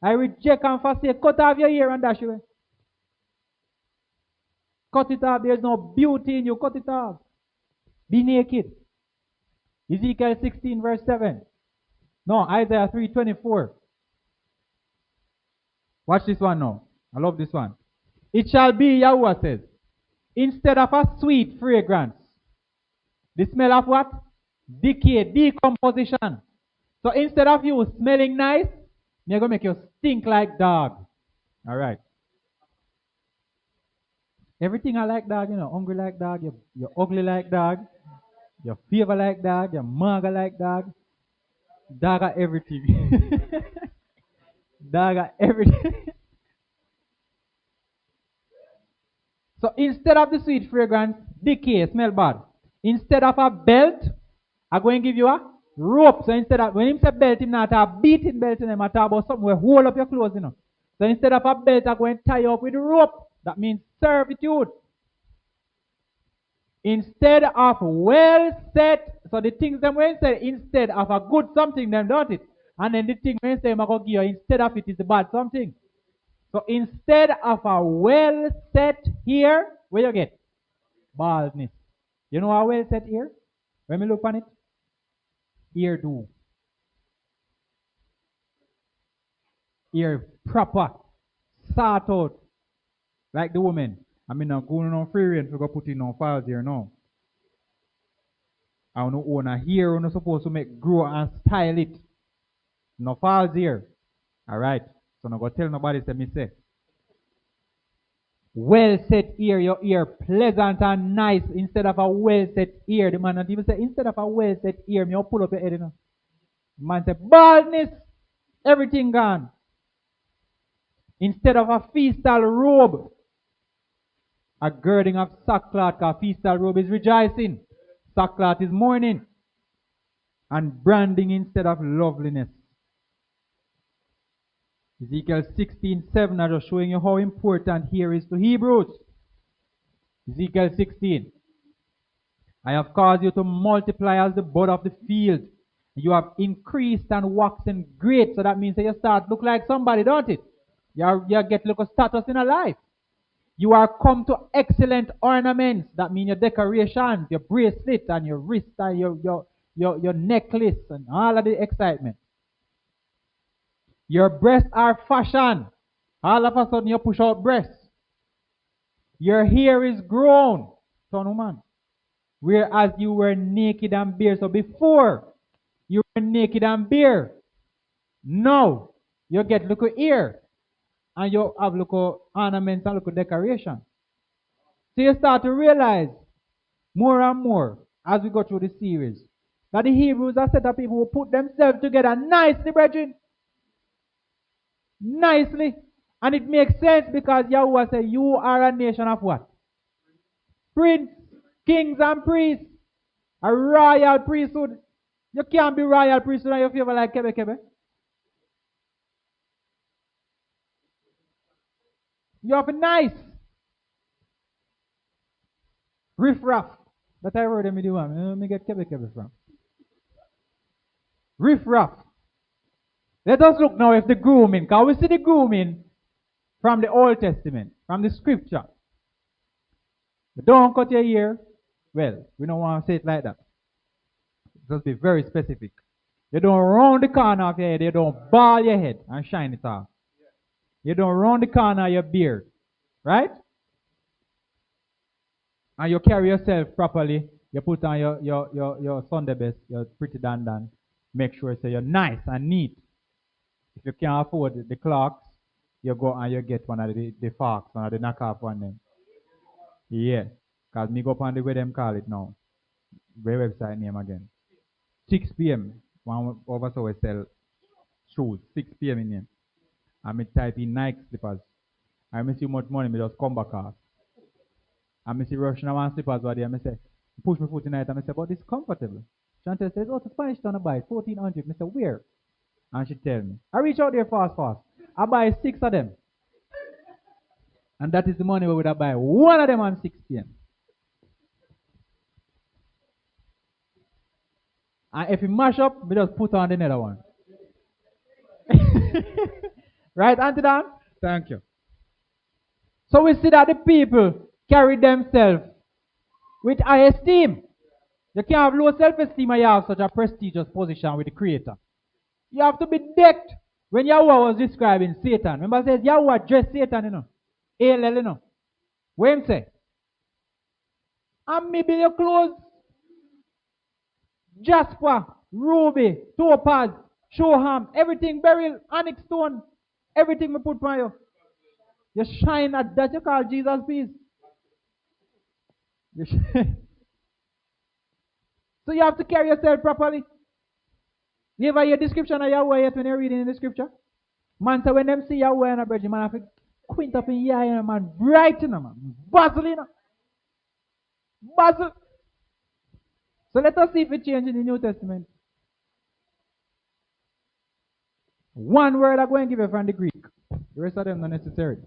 I reject and forsake. Cut off your hair and dash away. Cut it off. There's no beauty in you. Cut it off. Be naked. Ezekiel 16 verse 7. No, Isaiah 3:24. Watch this one now. I love this one. It shall be, Yahweh says, instead of a sweet fragrance, the smell of what? Decay, decomposition. So instead of you smelling nice, they're going to make you stink like dog. Alright. Everything I like dog, you know, hungry like dog, you're ugly like dog, you're fever like dog, you're maga like dog. Dog got everything. Dog got everything. So instead of the sweet fragrance, decay, smell bad. Instead of a belt, I'm going to give you a rope. So instead of, when him say belt, him not a beating belt in him, I talk about something where hold up your clothes, you know. So instead of a belt, I'm going to tie you up with a rope. That means servitude. Instead of well set, so the things them when say instead of a good something, them don't it. And then the thing when say I'm going to give you, instead of it is a bad something. So instead of a well set here, where you get? Baldness. You know a well set here? When we look on it, ear do. Ear proper. Sort out. Like the woman. I mean, I'm going on free range, we're going to put in on files here now. I don't own a hair, we're not supposed to make grow and style it. No files here. Alright. So I'm not going to tell nobody, say me say. Well set ear, your ear pleasant and nice instead of a well set ear. The man not even say, instead of a well set ear, me pull up your head, you know. The man say, baldness, everything gone. Instead of a festal robe, a girding of sackcloth, because festal robe is rejoicing. Sackcloth is mourning. And branding instead of loveliness. Ezekiel 16:7 are just showing you how important here is to Hebrews. Ezekiel 16. I have caused you to multiply as the bud of the field. You have increased and waxen great. So that means that you start look like somebody, don't it? You get little status in a life. You are come to excellent ornaments. That means your decorations, your bracelet and your wrist and your necklace and all of the excitement. Your breasts are fashioned. All of a sudden you push out breasts. Your hair is grown, son woman. Whereas you were naked and bare. So before you were naked and bare. Now you get little ear. And you have little ornaments and little decoration. So you start to realize more and more as we go through the series that the Hebrews are set of people who put themselves together nicely, brethren. Nicely. And it makes sense because Yahweh said, you are a nation of what? Prince, kings and priests. A royal priesthood. You can't be royal priesthood and you feel like Kebe Kebe. You have a nice. Riff raff. That I heard them do one. Let me get Kebe Kebe from. Riff raff. Let us look now if the grooming. Because we see the grooming from the Old Testament, from the scripture. But don't cut your ear. Well, we don't want to say it like that. Just be very specific. You don't round the corner of your head. You don't ball your head and shine it off. You don't round the corner of your beard. Right? And you carry yourself properly. You put on your Sunday best, your pretty dandan. Make sure so you're nice and neat. If you can't afford the clocks, you go and you get one of the forks, one of the knockoff one them. Yeah. Because me go up on the way them call it now. Where website name again? 6 p.m. One over so we sell shoes. 6 p.m. in here. And me type in Nike slippers. I me see much money, me just come back off. And me see Russian one slippers over there. I say, push my foot in it and I say, but it's comfortable. Chantel says, oh, it's Spanish ton to buy it, 1,400. I say, where? And she tell me. I reach out there fast. I buy 6 of them. And that is the money we would have buy one of them on 6 p.m. And if you mash up, we just put on the other one. Right, Auntie Dan? Thank you. So we see that the people carry themselves with high esteem. You can't have low self-esteem and you have such a prestigious position with the Creator. You have to be decked. When Yahweh was describing Satan, remember it says Yahweh dressed Satan, you know. A-L-L, you know. What him say? And maybe your clothes. Jasper, ruby, topaz, shoham, everything beryl, onyx stone, everything we put on you. You shine at that you call Jesus peace. So you have to carry yourself properly. You ever hear description of Yahweh yet when you're reading in the scripture? Man, so when them see Yahweh and a bridge, man have to quint up in your eye, man, bright in man, bustle in bustle. So let us see if it changes in the New Testament. One word I'm going to give you from the Greek. The rest of them not necessary.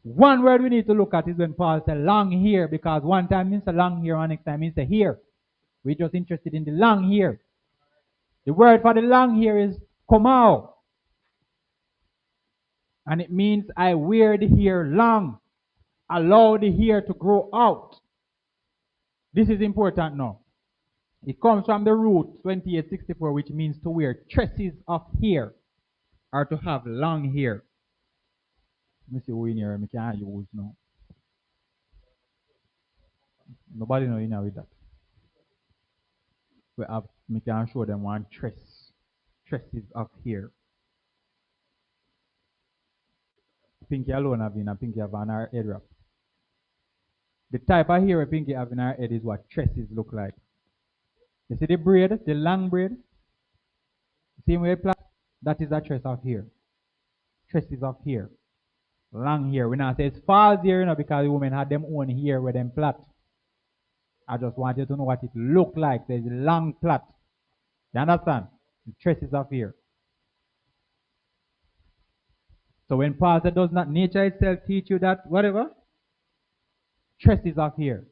One word we need to look at is when Paul said long hair, because one time means a long hair and next time means a hair. We're just interested in the long hair. The word for the long hair is komao. And it means I wear the hair long. Allow the hair to grow out. This is important now. It comes from the root 2864, which means to wear tresses of hair or to have long hair. Let me see who in here I can use now. Nobody know in here with that. We can show them one tresses of hair. Pinky alone have in, and Pinky have on her head wrap. The type of hair Pinky have in her head is what tresses look like. You see the braid, the long braid? Same way plat, that is a tress of hair. Tresses of hair. Long hair. We not say it's false hair, because the women had them own hair with them plait. I just want you to know what it look like. There's long plait. You understand? The tresses of hair. So when Paul said, does not nature itself teach you that, whatever? Tresses of hair.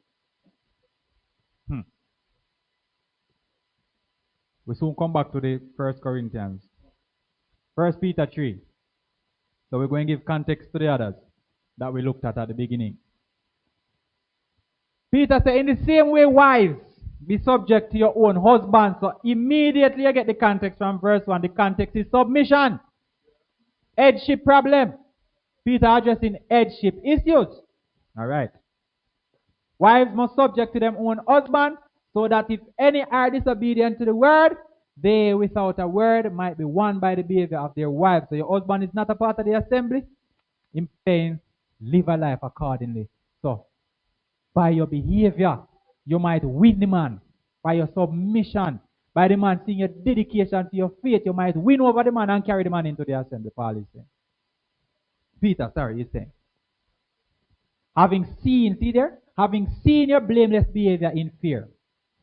We soon come back to the 1 Corinthians. 1 Peter 3. So we're going to give context to the others that we looked at the beginning. Peter said, in the same way, wives, be subject to your own husbands. So immediately you get the context from verse 1. The context is submission. Headship problem. Peter addressing headship issues. All right. Wives must subject to them own husband, so that if any are disobedient to the word, they without a word might be won by the behavior of their wives. So your husband is not a part of the assembly. In pain, live a life accordingly. So by your behavior, you might win the man. By your submission, by the man seeing your dedication to your faith, you might win over the man and carry the man into the assembly. Paul is saying. Peter, sorry, he's saying. Having seen, see there? Having seen your blameless behavior in fear.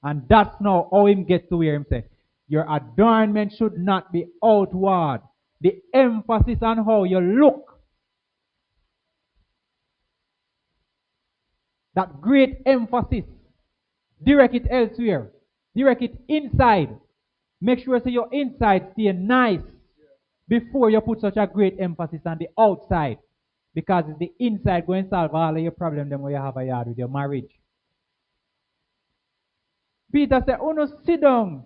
And that's now how him get to where him say, your adornment should not be outward. The emphasis on how you look. That great emphasis. Direct it elsewhere. Direct it inside. Make sure so your inside stay nice before you put such a great emphasis on the outside. Because it's the inside going to solve all of your problems when you have a yard with your marriage. Peter said, oh no, sit down.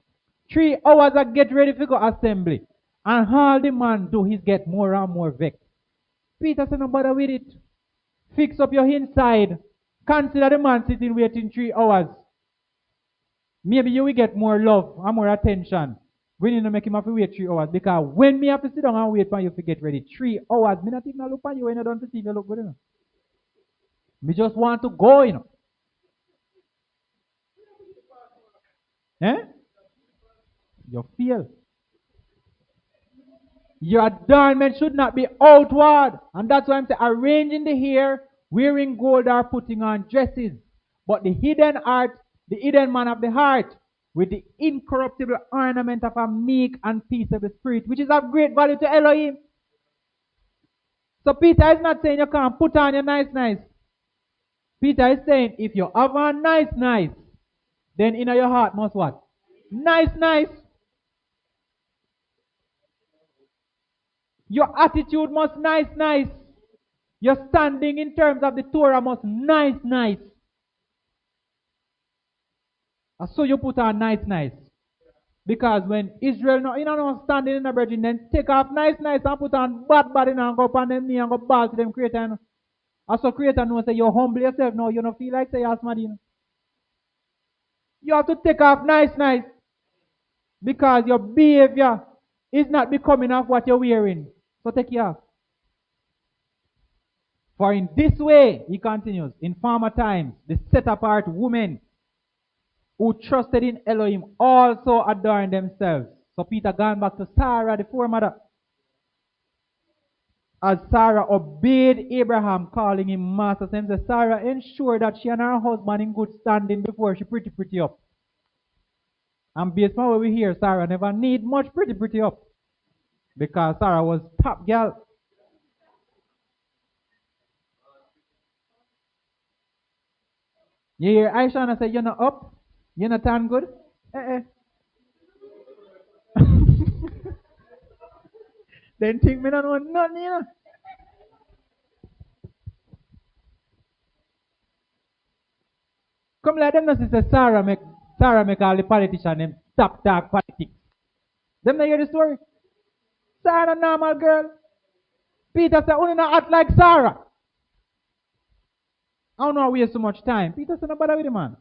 3 hours I get ready for go assembly. And all the man do is get more and more vexed. Peter said, no bother with it. Fix up your inside. Consider the man sitting waiting 3 hours. Maybe you will get more love and more attention. We need to make him have to wait 3 hours. Because when me have to sit down and wait for you to get ready, 3 hours, me not even look at you when I don't see if you look good enough. Me just want to go, Eh? You feel. Your adornment should not be outward. And that's why I'm saying arranging the hair, wearing gold or putting on dresses. But the hidden art, the hidden man of the heart, with the incorruptible ornament of a meek and peaceable spirit, which is of great value to Elohim. So Peter is not saying you can't put on your nice. Peter is saying if you have a nice, then in your heart must what? Nice. Your attitude must nice. Your standing in terms of the Torah must nice. And so you put on nice. Because when Israel no standing in the virgin, then take off nice and put on bad and go up on them knee and go back to them creator. And so creator knows say you humble yourself now, you don't feel like say you're smart. You have to take off nice. Because your behavior is not becoming of what you're wearing. So take it off. For in this way, he continues, in former times, the set apart women who trusted in Elohim also adorned themselves. So Peter gone back to Sarah, the foremother. As Sarah obeyed Abraham, calling him master, saying, Sarah ensured that she and her husband in good standing before she pretty up. And based on what we hear, Sarah never need much pretty up. Because Sarah was top girl. You hear Aisha say, you're not up? You're not tan good? Then think me not know nothing, Come like them not say Sarah make all the politicians them stop talk politics. Them not hear the story? Sarah a normal girl. Peter said, only not act like Sarah. I don't know waste so much time. Peter said, no bother with the man.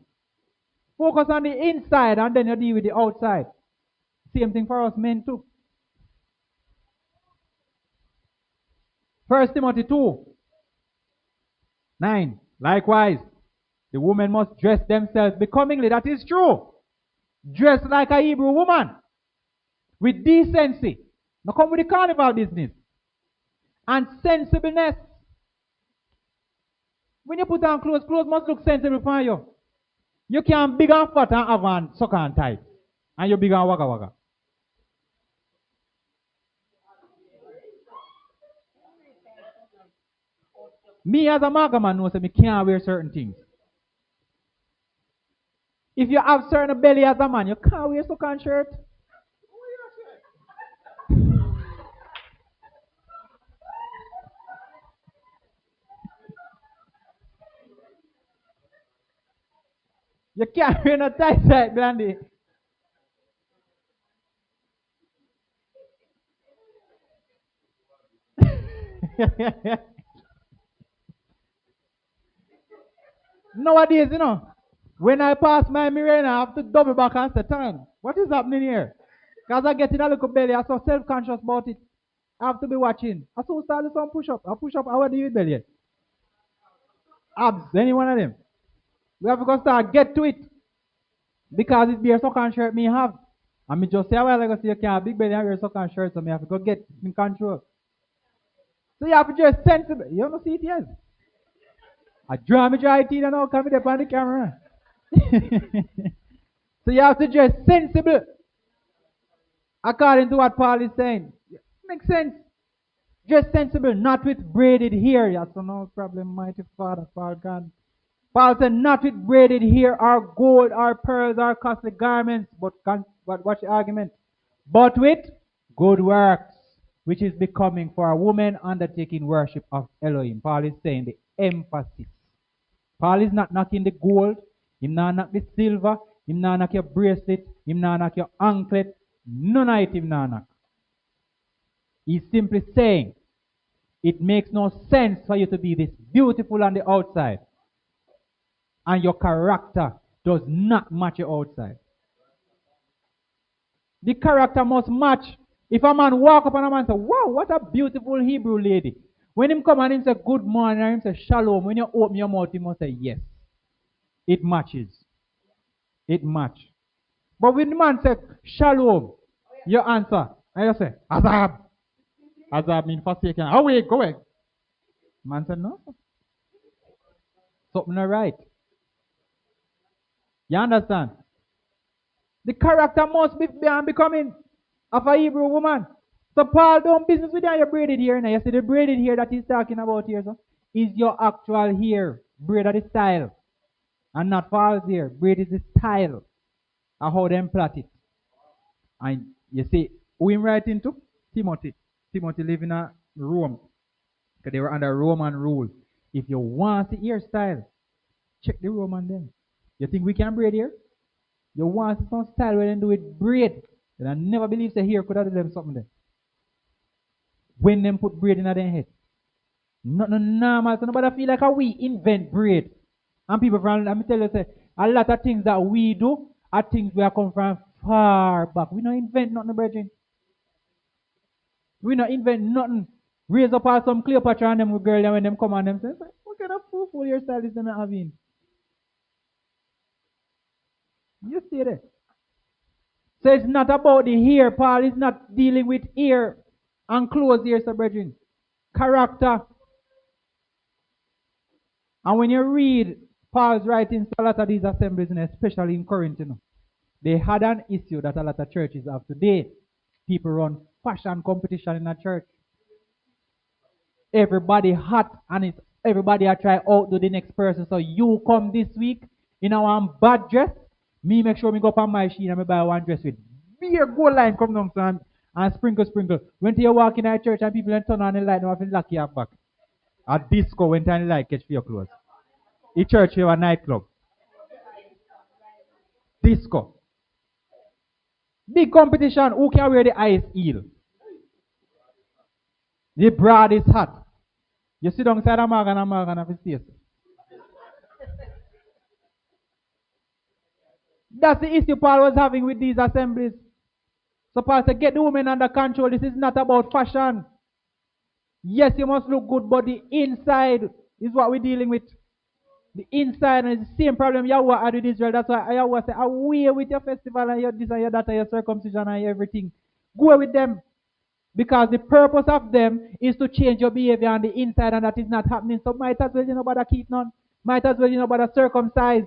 Focus on the inside and then you deal with the outside. Same thing for us men too. 1 Timothy 2:9. Likewise, the women must dress themselves becomingly. That is true. Dress like a Hebrew woman. With decency. Now come with the carnival business. And sensibleness. When you put on clothes, clothes must look sensible for you. You can't big and fat and have on sucker and tight. And you big and waka waka. Me as a maga man know that me can't wear certain things. If you have certain belly as a man, you can't wear sucker and shirt. You can't wear no tight Blandy. Nowadays, when I pass my mirror, I have to double back and say, turn. What is happening here? Because I get in a little belly, I'm so self-conscious about it. I have to be watching. I so start some push-up. I push up, how do you belly? Abs, any one of them. We have to go start, get to it. Because it's beer sock and shirt me have. And me just say, well, I go see you can't have big belly and wear sock and shirt, so me have to go get in control. So you have to just sensible. You don't see it yet. I draw me dry teeth and now come up on the camera. So you have to dress sensible. According to what Paul is saying. Makes sense. Dress sensible, not with braided hair. That's no problem, mighty Father, Paul God. Paul said, not with braided hair or gold or pearls or costly garments, but watch the argument. But with good works, which is becoming for a woman undertaking worship of Elohim. Paul is saying the emphasis. Paul is not knocking the gold, him not knock the silver, him not knock your bracelet, him not knock your anklet, none of it him not knock. He's simply saying, it makes no sense for you to be this beautiful on the outside, and your character does not match your outside. The character must match. If a man walk up and a man say, wow, what a beautiful Hebrew lady. When him come and him say good morning and him say shalom, when you open your mouth, he must say yes. It matches. It match. But when the man say shalom, you answer. And you say, Azab. Azab means forsaken. Away, go away. Man said, no. Something not right. You understand? The character must be becoming of a Hebrew woman. So Paul don't business with your braided hair now. You see the braided hair that he's talking about here, so, is your actual hair. Braid the style. And not false hair. Braid is the style. And how them plait it. And you see, who him writing to? Timothy. Timothy living in Rome. Because they were under Roman rule. If you want the hairstyle, check the Roman then. You think we can braid hair? You want some style where they do it braid. Then I never believe the hair could have done them something there. When them put braid in their head. Nothing normal. So nobody feel like how we invent braid. And people from, let me tell you, say, a lot of things that we do are things we are come from far back. We don't invent nothing, brethren. We don't invent nothing. Raise up all some Cleopatra and them with girl and when them come and them say, what kind of fool hairstyle is them having? You see that? So it's not about the hair. Paul is not dealing with hair and clothes here, so brethren. Character. And when you read Paul's writings to a lot of these assemblies, and especially in Corinth, they had an issue that a lot of churches have today. People run fashion competition in a church. Everybody hot and everybody I try outdo the next person. So you come this week in a one bad dress. Me make sure me go up on my sheet and me buy one dress with beer gold line come down and sprinkle. When you walk in a church and people turn on the light, you have to lock your back. A disco when time the light catch for your clothes. The church here a nightclub. Disco. Big competition. Who can wear the highest heel? The broad is hot. You sit down inside a mag and have a face. That's the issue Paul was having with these assemblies. So Paul said, get the women under control. This is not about fashion. Yes, you must look good, but the inside is what we're dealing with. The inside is the same problem Yahweh had with Israel. That's why Yahweh said, away with your festival and your this and your that and your circumcision and everything. Go with them. Because the purpose of them is to change your behavior on the inside, and that is not happening. So might as well you know about the keep none. Might as well you know about the circumcise.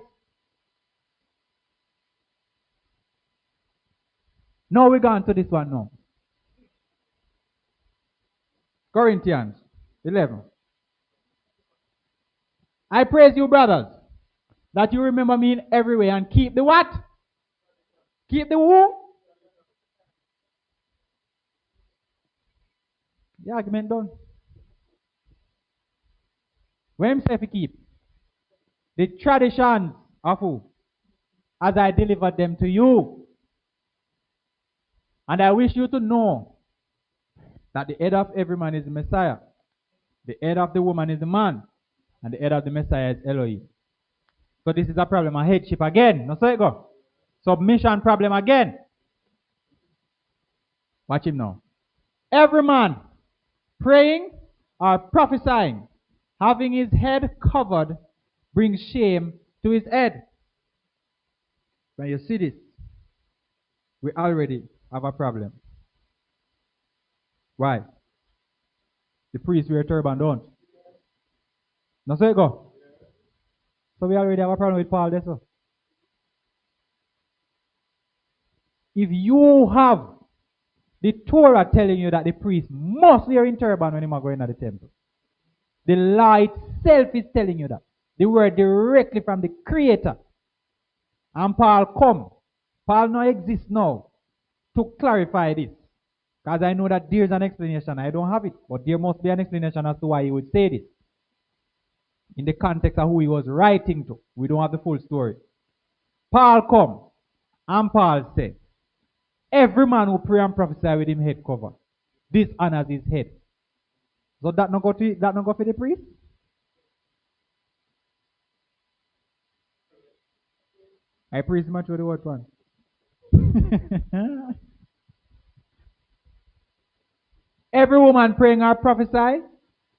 Now we're going to this one now. Corinthians 11. I praise you, brothers, that you remember me in every way and keep the what? Keep the who? The argument done. When himself he keep the traditions of who? As I delivered them to you. And I wish you to know that the head of every man is the Messiah. The head of the woman is the man. And the head of the Messiah is Elohim. So this is a problem of headship again. No, so it go. Submission problem again. Watch him now. Every man praying or prophesying, having his head covered, brings shame to his head. When you see this, we already have a problem. Why? The priests wear turban, don't? No, so it go. So we already have a problem with Paul there, so. If you have the Torah telling you that the priest must wear in turban when he go into the temple, the law itself is telling you that. The word directly from the Creator. And Paul come. Paul no exists now to clarify this. Because I know that there's an explanation. I don't have it. But there must be an explanation as to why he would say this. In the context of who he was writing to. We don't have the full story. Paul come. And Paul said, every man who pray and prophesy with him head covered, dishonors his head. So that not go for the priest? I praise much for the word one. Every woman praying or prophesy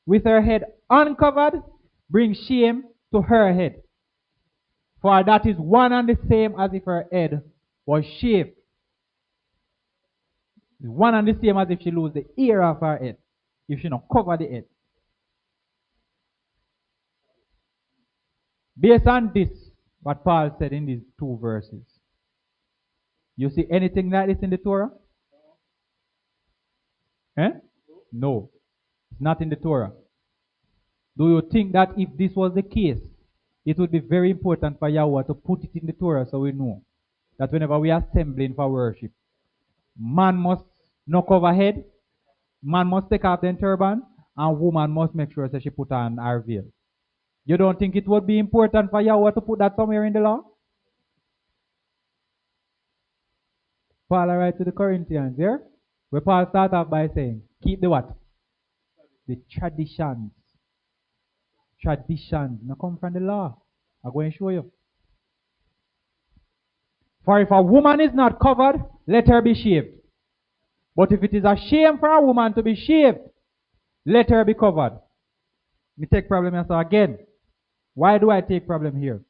with her head uncovered brings shame to her head. For that is one and the same as if her head was shaved. One and the same as if she lose the ear of her head. If she not cover the head. Based on this, what Paul said in these two verses. You see anything like this in the Torah? Eh? No. It's not in the Torah. Do you think that if this was the case, it would be very important for Yahweh to put it in the Torah so we know that whenever we are assembling for worship, man must not cover head, man must take off the turban, and woman must make sure that she put on her veil. You don't think it would be important for Yahweh to put that somewhere in the law? Paul writes to the Corinthians here, where Paul starts off by saying, keep the what? The traditions. Traditions. Now come from the law. I'm going to show you. For if a woman is not covered, let her be shaved. But if it is a shame for a woman to be shaved, let her be covered. Me take problem here so again. Why do I take problem here?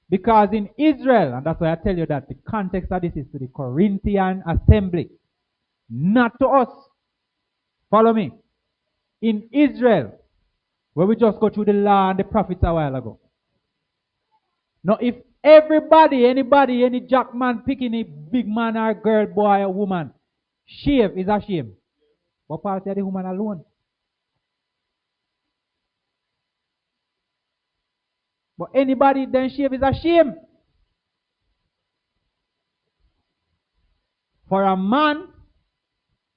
Because in Israel, and that's why I tell you that the context of this is to the Corinthian assembly, not to us. Follow me. In Israel, where we just go through the law and the prophets a while ago. Now, if everybody, anybody, any jack man picking a big man or girl, boy or woman, shave is a shame. But Paul said the woman alone. But anybody then shave is a shame. For a man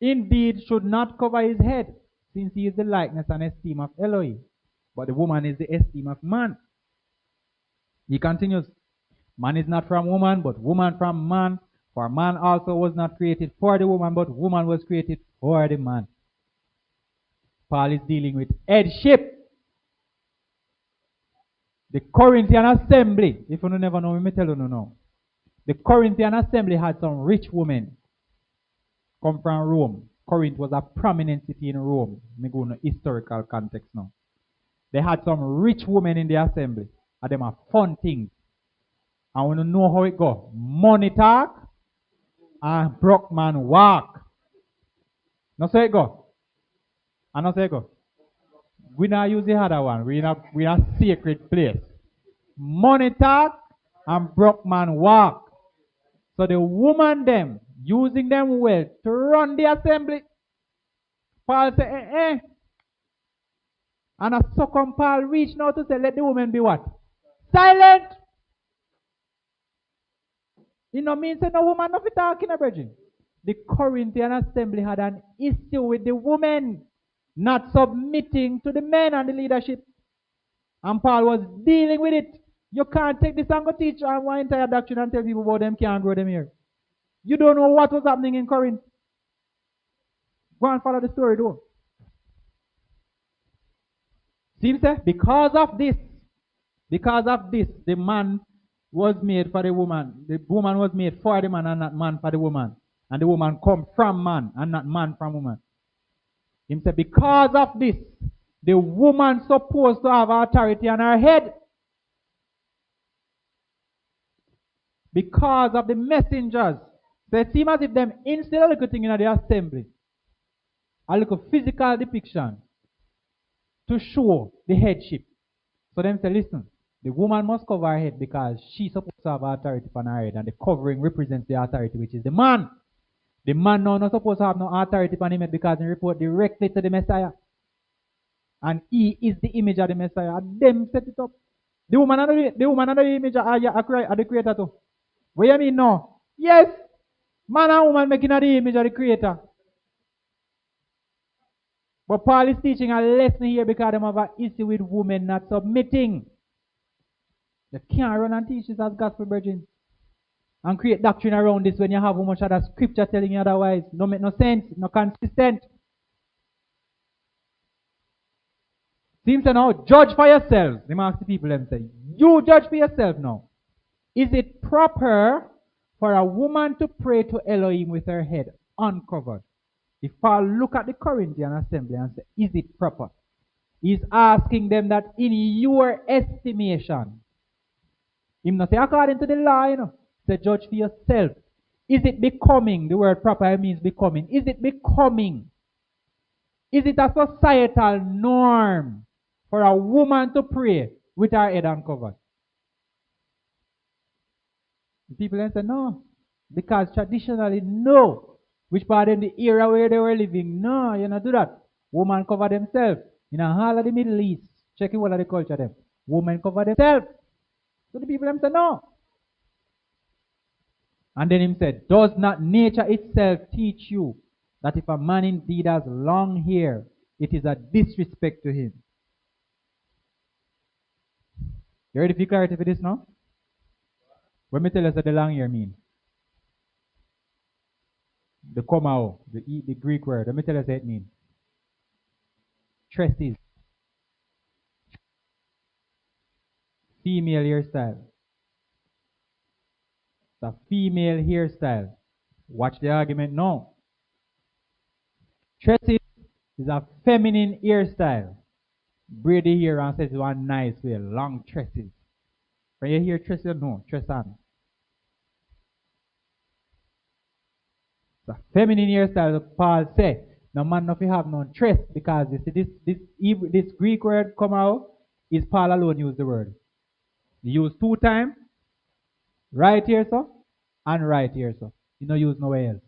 indeed should not cover his head, since he is the likeness and esteem of Elohim. But the woman is the esteem of man. He continues, man is not from woman, but woman from man. For man also was not created for the woman, but woman was created for the man. Paul is dealing with headship. The Corinthian assembly, if you never know, let me tell you no. The Corinthian assembly had some rich women come from Rome. Corinth was a prominent city in Rome. Me go in historical context now. They had some rich women in the assembly. And them are fun things. I want to know how it go. Money talk and broke man walk. No say it go. And no say it go. We not use the other one. We in a sacred place. Money talk and broke man walk. So the woman them using them well to run the assembly. Paul said, And a second Paul reached now to say, let the woman be what? Silent. It no means that no woman no fit talking a virgin. The Corinthian assembly had an issue with the women not submitting to the men and the leadership. And Paul was dealing with it. You can't take this and go teach one entire doctrine and tell people about them can't grow them here. You don't know what was happening in Corinth. Go and follow the story though. Seems that because of this, the man was made for the woman. The woman was made for the man and not man for the woman. And the woman come from man and not man from woman. He said, because of this, the woman supposed to have authority on her head. Because of the messengers. So it seems as if them instead of looking thing in the assembly, a little physical depiction to show the headship. So them say, listen, the woman must cover her head because she's supposed to have authority on her head, and the covering represents the authority, which is the man. The man now not supposed to have no authority on him head because he report directly to the Messiah. And he is the image of the Messiah. And them set it up. The woman and the image of the creator too. What you mean no? Yes. Man and woman making the image of the creator. But Paul is teaching a lesson here because they have an issue with women not submitting. They can't run and teach this as gospel virgin and create doctrine around this when you have how much other scripture telling you otherwise. No make no sense, no consistent. Seems to now judge for yourselves. They ask the people and say, you judge for yourself now. Is it proper for a woman to pray to Elohim with her head uncovered? If Paul look at the Corinthian assembly and say, is it proper? He's asking them that in your estimation, him not say according to the law, say judge for yourself. Is it becoming? The word proper means becoming. Is it becoming? Is it a societal norm for a woman to pray with her head uncovered? People then say no, because traditionally no. Which part in the era where they were living? No, you not do that. Women cover themselves. In all of the Middle East, check what are the culture them. Women cover themselves. So the people them say no. And then him said, does not nature itself teach you that if a man indeed has long hair, it is a disrespect to him? You ready for clarity for this now? Let me tell us what the long hair means. The komao, the Greek word. Let me tell us what it means. Tresses. Female hairstyle. It's a female hairstyle. Watch the argument now. Tresses is a feminine hairstyle. Braid the hair and says it's one nice way. Long tresses. When you hear tresses, no, tress on. It's a feminine hairstyle that Paul said. No man no have no tress because you see this Greek word come out is Paul alone use the word. He used 2 times. Right here so and right here so. He no use nowhere else.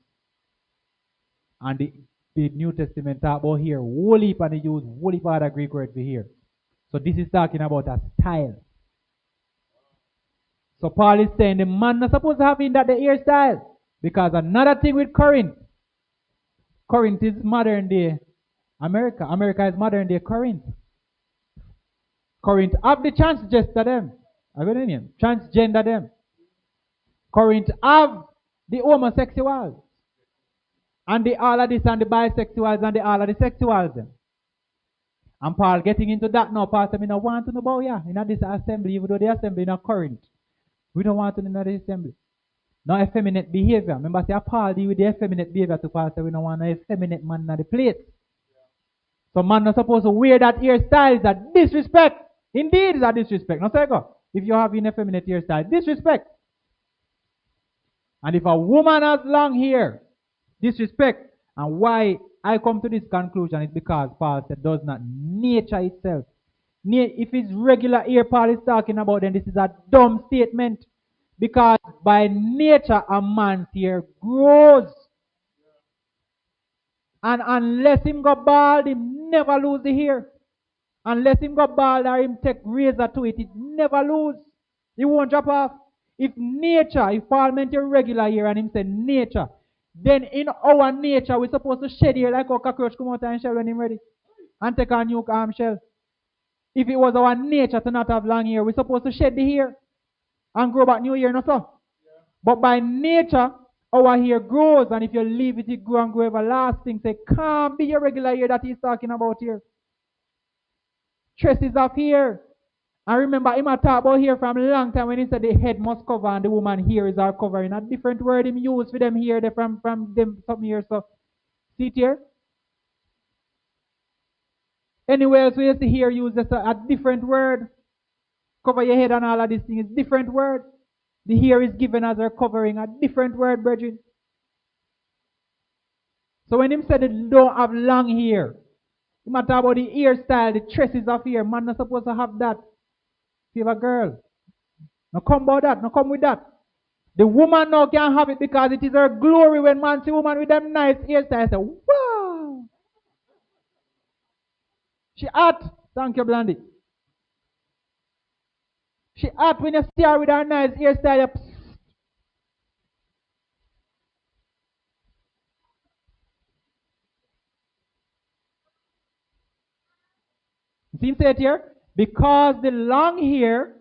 And the New Testament talk about here whole heap and he use whole heap other Greek word for here. So this is talking about a style. So Paul is saying the man not supposed to have in that the hairstyle. Because another thing with Corinth is modern day America. America is modern day Corinth. Corinth have the transgender them. I got name. Transgender them. Corinth have the homosexuals. And the all of this and the bisexuals and the all of the sexuals them. And Paul getting into that now. Paul said, I don't want to know about you in this assembly, even though the assembly in Corinth. We don't want to know the assembly. No effeminate behavior. Remember, say Paul deal with the effeminate behavior to Paul say we don't want no effeminate man in the place. So man not supposed to wear that hairstyle. Is a disrespect. Indeed, it's a disrespect. No, say go. If you have an effeminate hairstyle, disrespect. And if a woman has long hair, disrespect. And why I come to this conclusion is because Paul said, does not nature itself. If it's regular hair Paul is talking about, then this is a dumb statement. Because by nature, a man's hair grows. And unless him go bald, him never lose the hair. Unless him go bald or him take razor to it, it never lose. It won't drop off. If nature, if Paul meant your regular hair and him said nature, then in our nature, we're supposed to shed hair like a cockroach come out and shell when him ready. And take a new shell. If it was our nature to not have long hair, we're supposed to shed the hair and grow back new hair, no sir? But by nature, our hair grows, and if you leave it, it grow and grow everlasting. So it can't be your regular hair that he's talking about here. Tresses of hair. And remember, him talk about hair from a long time when he said the head must cover and the woman hair is our covering. A different word him use for them here, from them some here. So see it here. Anywhere else we used to hear use just a different word. Cover your head and all of these things. Different word. The hair is given as a covering. A different word, brethren. So when him said they don't have long hair, he talk about the hairstyle, the tresses of hair. Man not supposed to have that. If you have a girl. No come about that. No come with that. The woman now can't have it because it is her glory when man see woman with them nice hairstyle. Say, wow. She hot. Thank you, Blondie. She hot when you see her with her nice hairstyle. See him say it here? Because the long hair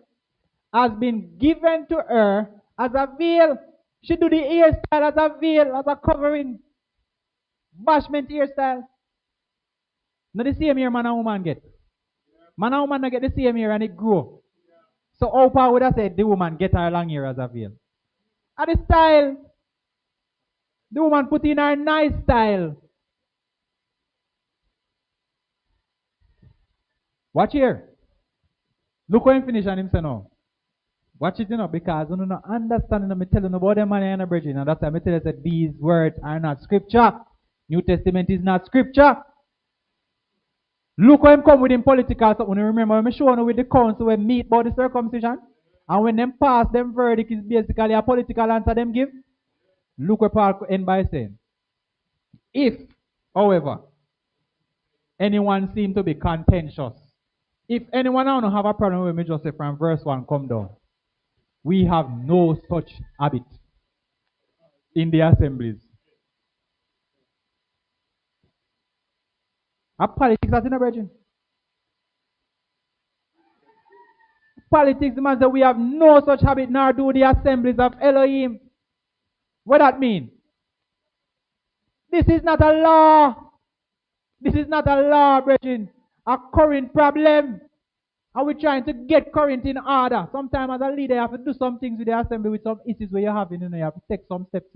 has been given to her as a veil. She do the hairstyle as a veil, as a covering. Bashment hairstyle. Not the same hair man and woman get. Man and woman not get the same hair and it grow. So how Paul would have said the woman get her long hair as a veil? At the style. The woman put in her nice style. Watch here. Look how he finish and him say no. Watch it, because you don't understand. I'm telling you about them man and brethren. And that's why I tell you that these words are not scripture. New Testament is not scripture. Look how him come with him political something. Remember when I show you with the council when meet about the circumcision? And when them pass them verdict is basically a political answer them give. Look what Paul end by saying. If, however, anyone seem to be contentious, if anyone don't have a problem with me, just say from verse 1 come down. We have no such habit in the assemblies. A politics that's in a virgin. Politics, the man said we have no such habit, nor do the assemblies of Elohim. What that mean? This is not a law. This is not a law, brethren. A current problem. Are we trying to get current in order? Sometimes as a leader, you have to do some things with the assembly with some issues where you're having, you have to take some steps,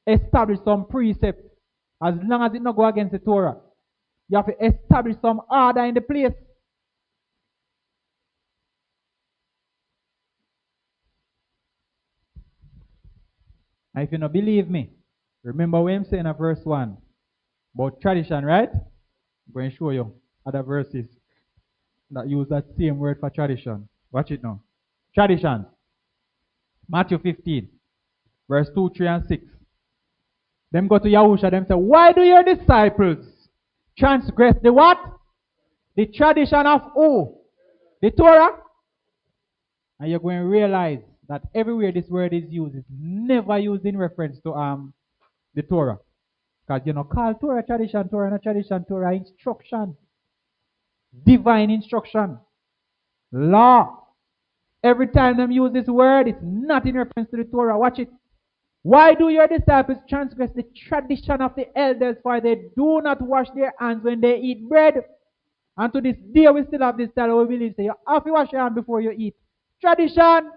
Establish some precepts. As long as it not go against the Torah. You have to establish some order in the place. And if you don't believe me, remember what I'm saying in verse 1 about tradition, right? I'm going to show you other verses that use that same word for tradition. Watch it now. Tradition. Matthew 15, verse 2, 3, and 6. Them go to Yahusha, them say, why do your disciples transgress the what? The tradition of who? The Torah? And you're going to realize that everywhere this word is used, it's never used in reference to the Torah. Because call Torah tradition, Torah not tradition, Torah instruction. Divine instruction. Law. Every time them use this word, it's not in reference to the Torah. Watch it. Why do your disciples transgress the tradition of the elders? For they do not wash their hands when they eat bread. And to this day, we still have this style we believe. Say, you have to wash your hands before you eat. Tradition.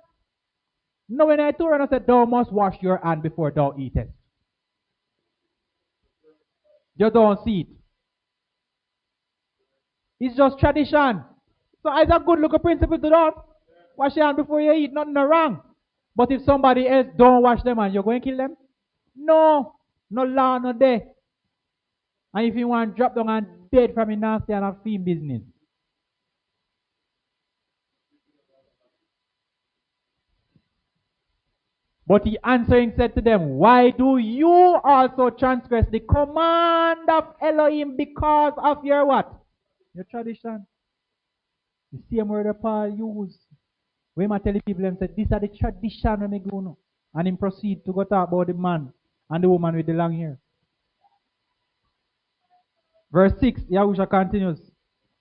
No, when I told her, I said, thou must wash your hand before thou eatest. You don't see it. It's just tradition. So it's a good look principle to that. Wash your hand before you eat, nothing no wrong. But if somebody else don't wash them hands, you're going to kill them? No. No law, no day. And if you want to drop down and dead from your nasty and a film business. But he answering said to them, why do you also transgress the command of Elohim because of your what? Your tradition. The same word that Paul used. When I tell the people, them said, these are the tradition when they go now. And him proceed to go talk about the man and the woman with the long hair. Verse 6, Yahusha continues.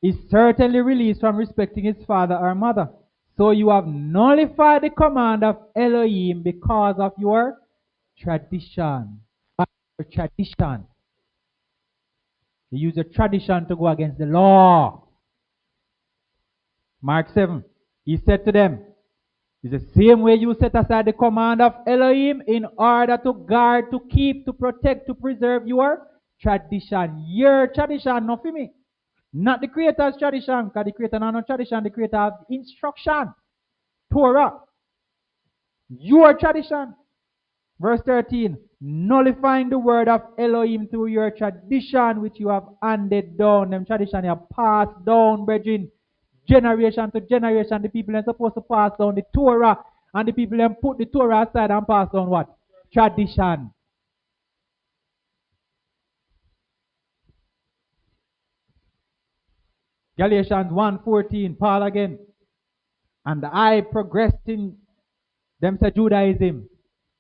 Is certainly released from respecting his father or mother. So you have nullified the command of Elohim because of your tradition. Your tradition. You use your tradition to go against the law. Mark 7. He said to them, it's the same way you set aside the command of Elohim in order to guard, to keep, to protect, to preserve your tradition. Your tradition, not for me. Not the Creator's tradition, because the Creator not no tradition, the Creator has instruction. Torah. Your tradition. Verse 13. Nullifying the word of Elohim through your tradition which you have handed down. Them tradition you have passed down, brethren. Generation to generation. The people are supposed to pass down the Torah. And the people then put the Torah aside and pass down what? Tradition. Galatians 1:14, Paul again. And I progressed in them said Judaism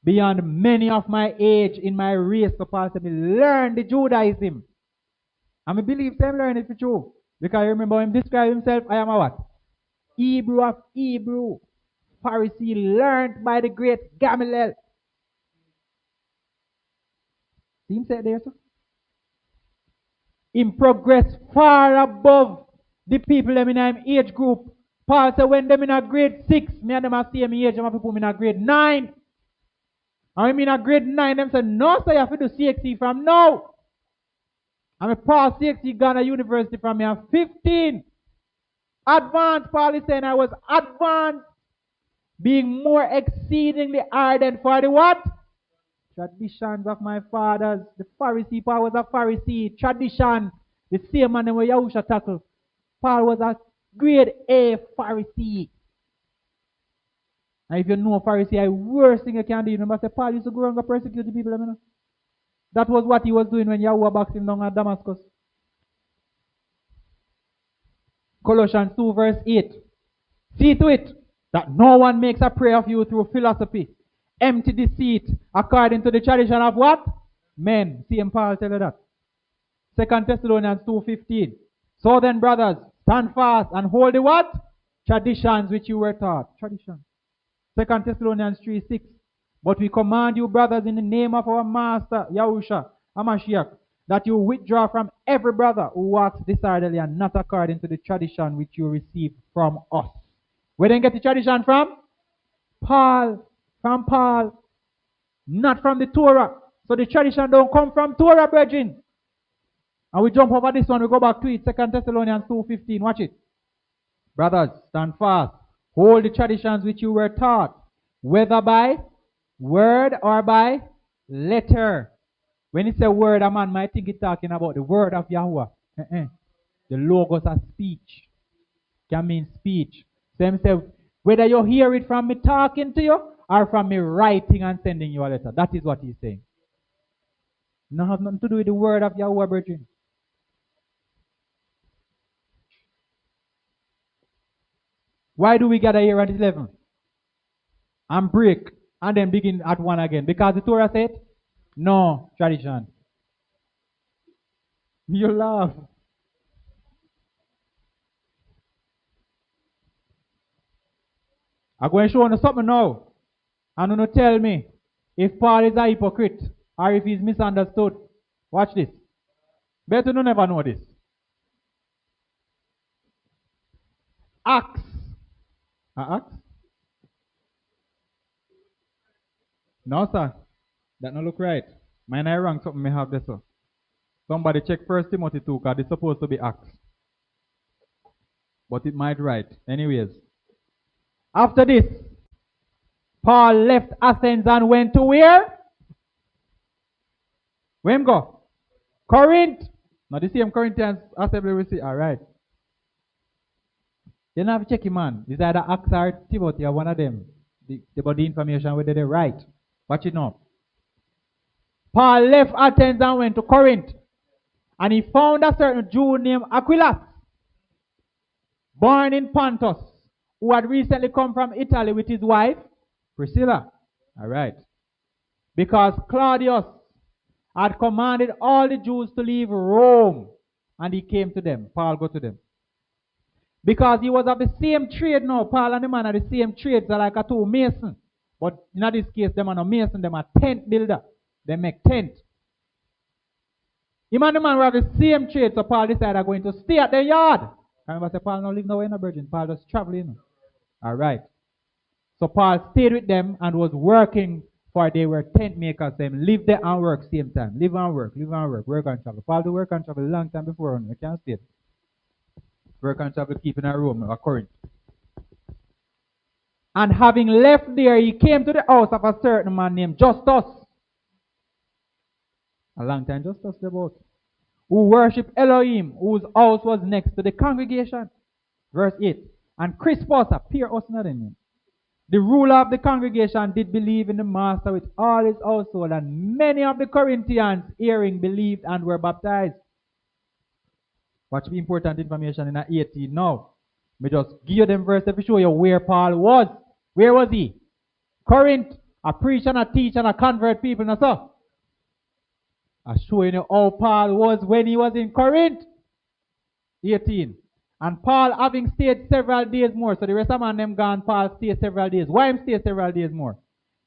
beyond many of my age in my race. So Paul said, me learn the Judaism. And I believe them learn it for true. Because I remember him describe himself, I am a what? Hebrew of Hebrew. Pharisee learned by the great Gamaliel. See him say it there, sir? In progress far above the people them in an age group. Paul said when them in a grade 6, me and them are same age, and people in a grade 9. And when in a grade 9, them say, no, sir, you have to do CXC from now. And I pass CXC Ghana University from me at 15. Advanced, Paul is saying I was advanced, being more exceedingly ardent for the what? Traditions of my fathers. The Pharisee, Paul was a Pharisee. Tradition, the same man where Yahusha tackled. Paul was a grade A Pharisee. And if you know a Pharisee, the worst thing you can do, you remember, say, Paul used to go around and persecute the people. You know? That was what he was doing when Yahuwah boxed him down at Damascus. Colossians 2 verse 8. See to it that no one makes a prayer of you through philosophy, empty deceit, according to the tradition of what? Men. See him Paul tell you that. 2 Thessalonians 2:15. So then, brothers, stand fast and hold the what? Traditions which you were taught. Tradition. 2 Thessalonians 3:6. But we command you, brothers, in the name of our Master, Yahusha, Mashiach, that you withdraw from every brother who walks disorderly and not according to the tradition which you received from us. Where did you get the tradition from? Paul. From Paul. Not from the Torah. So the tradition don't come from Torah, brethren. And we jump over this one, we go back to it. 2 Thessalonians 2:15. Watch it. Brothers, stand fast. Hold the traditions which you were taught, whether by word or by letter. When it's a word, a man might think it's talking about the word of Yahweh. The logos of speech. Can mean speech. So himself, whether you hear it from me talking to you or from me writing and sending you a letter. That is what he's saying. No have nothing to do with the word of Yahweh, brethren. Why do we gather here at 11? And break and then begin at 1 again? Because the Torah said, no, tradition. You laugh. I'm going to show you something now. And you tell me if Paul is a hypocrite or if he's misunderstood. Watch this. Better you never know this. Acts. Acts? No, sir. That not look right. Mine I wrong something may have this, sir. Somebody check First Timothy 2, because it's supposed to be Acts. But it might right. Anyways. After this, Paul left Athens and went to where? Where him go? Corinth. Now the same Corinthians assembly we see. Alright. You don't have to check him, man. It's either Acts or Timothy or one of them. About the information whether they right. Watch it now. Paul left Athens and went to Corinth. And he found a certain Jew named Qoheleth, born in Pontus, who had recently come from Italy with his wife, Priscilla. Alright. Because Claudius had commanded all the Jews to leave Rome. And he came to them. Paul go to them. Because he was of the same trade now. Paul and the man are the same trade. So like a two mason. But in this case, them are not mason. Them are tent builder. They make tent. Him and the man were of the same trade. So Paul decided going to stay at their yard. I remember say Paul no live nowhere in a virgin. Paul just traveling. Alright. So Paul stayed with them and was working, for they were tent makers. Them live there and work same time. Live and work, work and travel. Paul do work and travel a long time before. We can't stay. Work and travel keep in a room or Corinth. And having left there, he came to the house of a certain man named Justus. A long time Justus about. Who worshipped Elohim, whose house was next to the congregation. Verse 8. And Crispus appeared us not in him. The ruler of the congregation did believe in the master with all his household, and many of the Corinthians hearing believed and were baptized. Watch the important information in 18 now. Me just give you them verse to show you where Paul was. Where was he? Corinth. A preach and a teach and a convert people. Now, so I'm showing you how Paul was when he was in Corinth. 18. And Paul having stayed several days more. So the rest of them gone, Paul stayed several days. Why him stay several days more?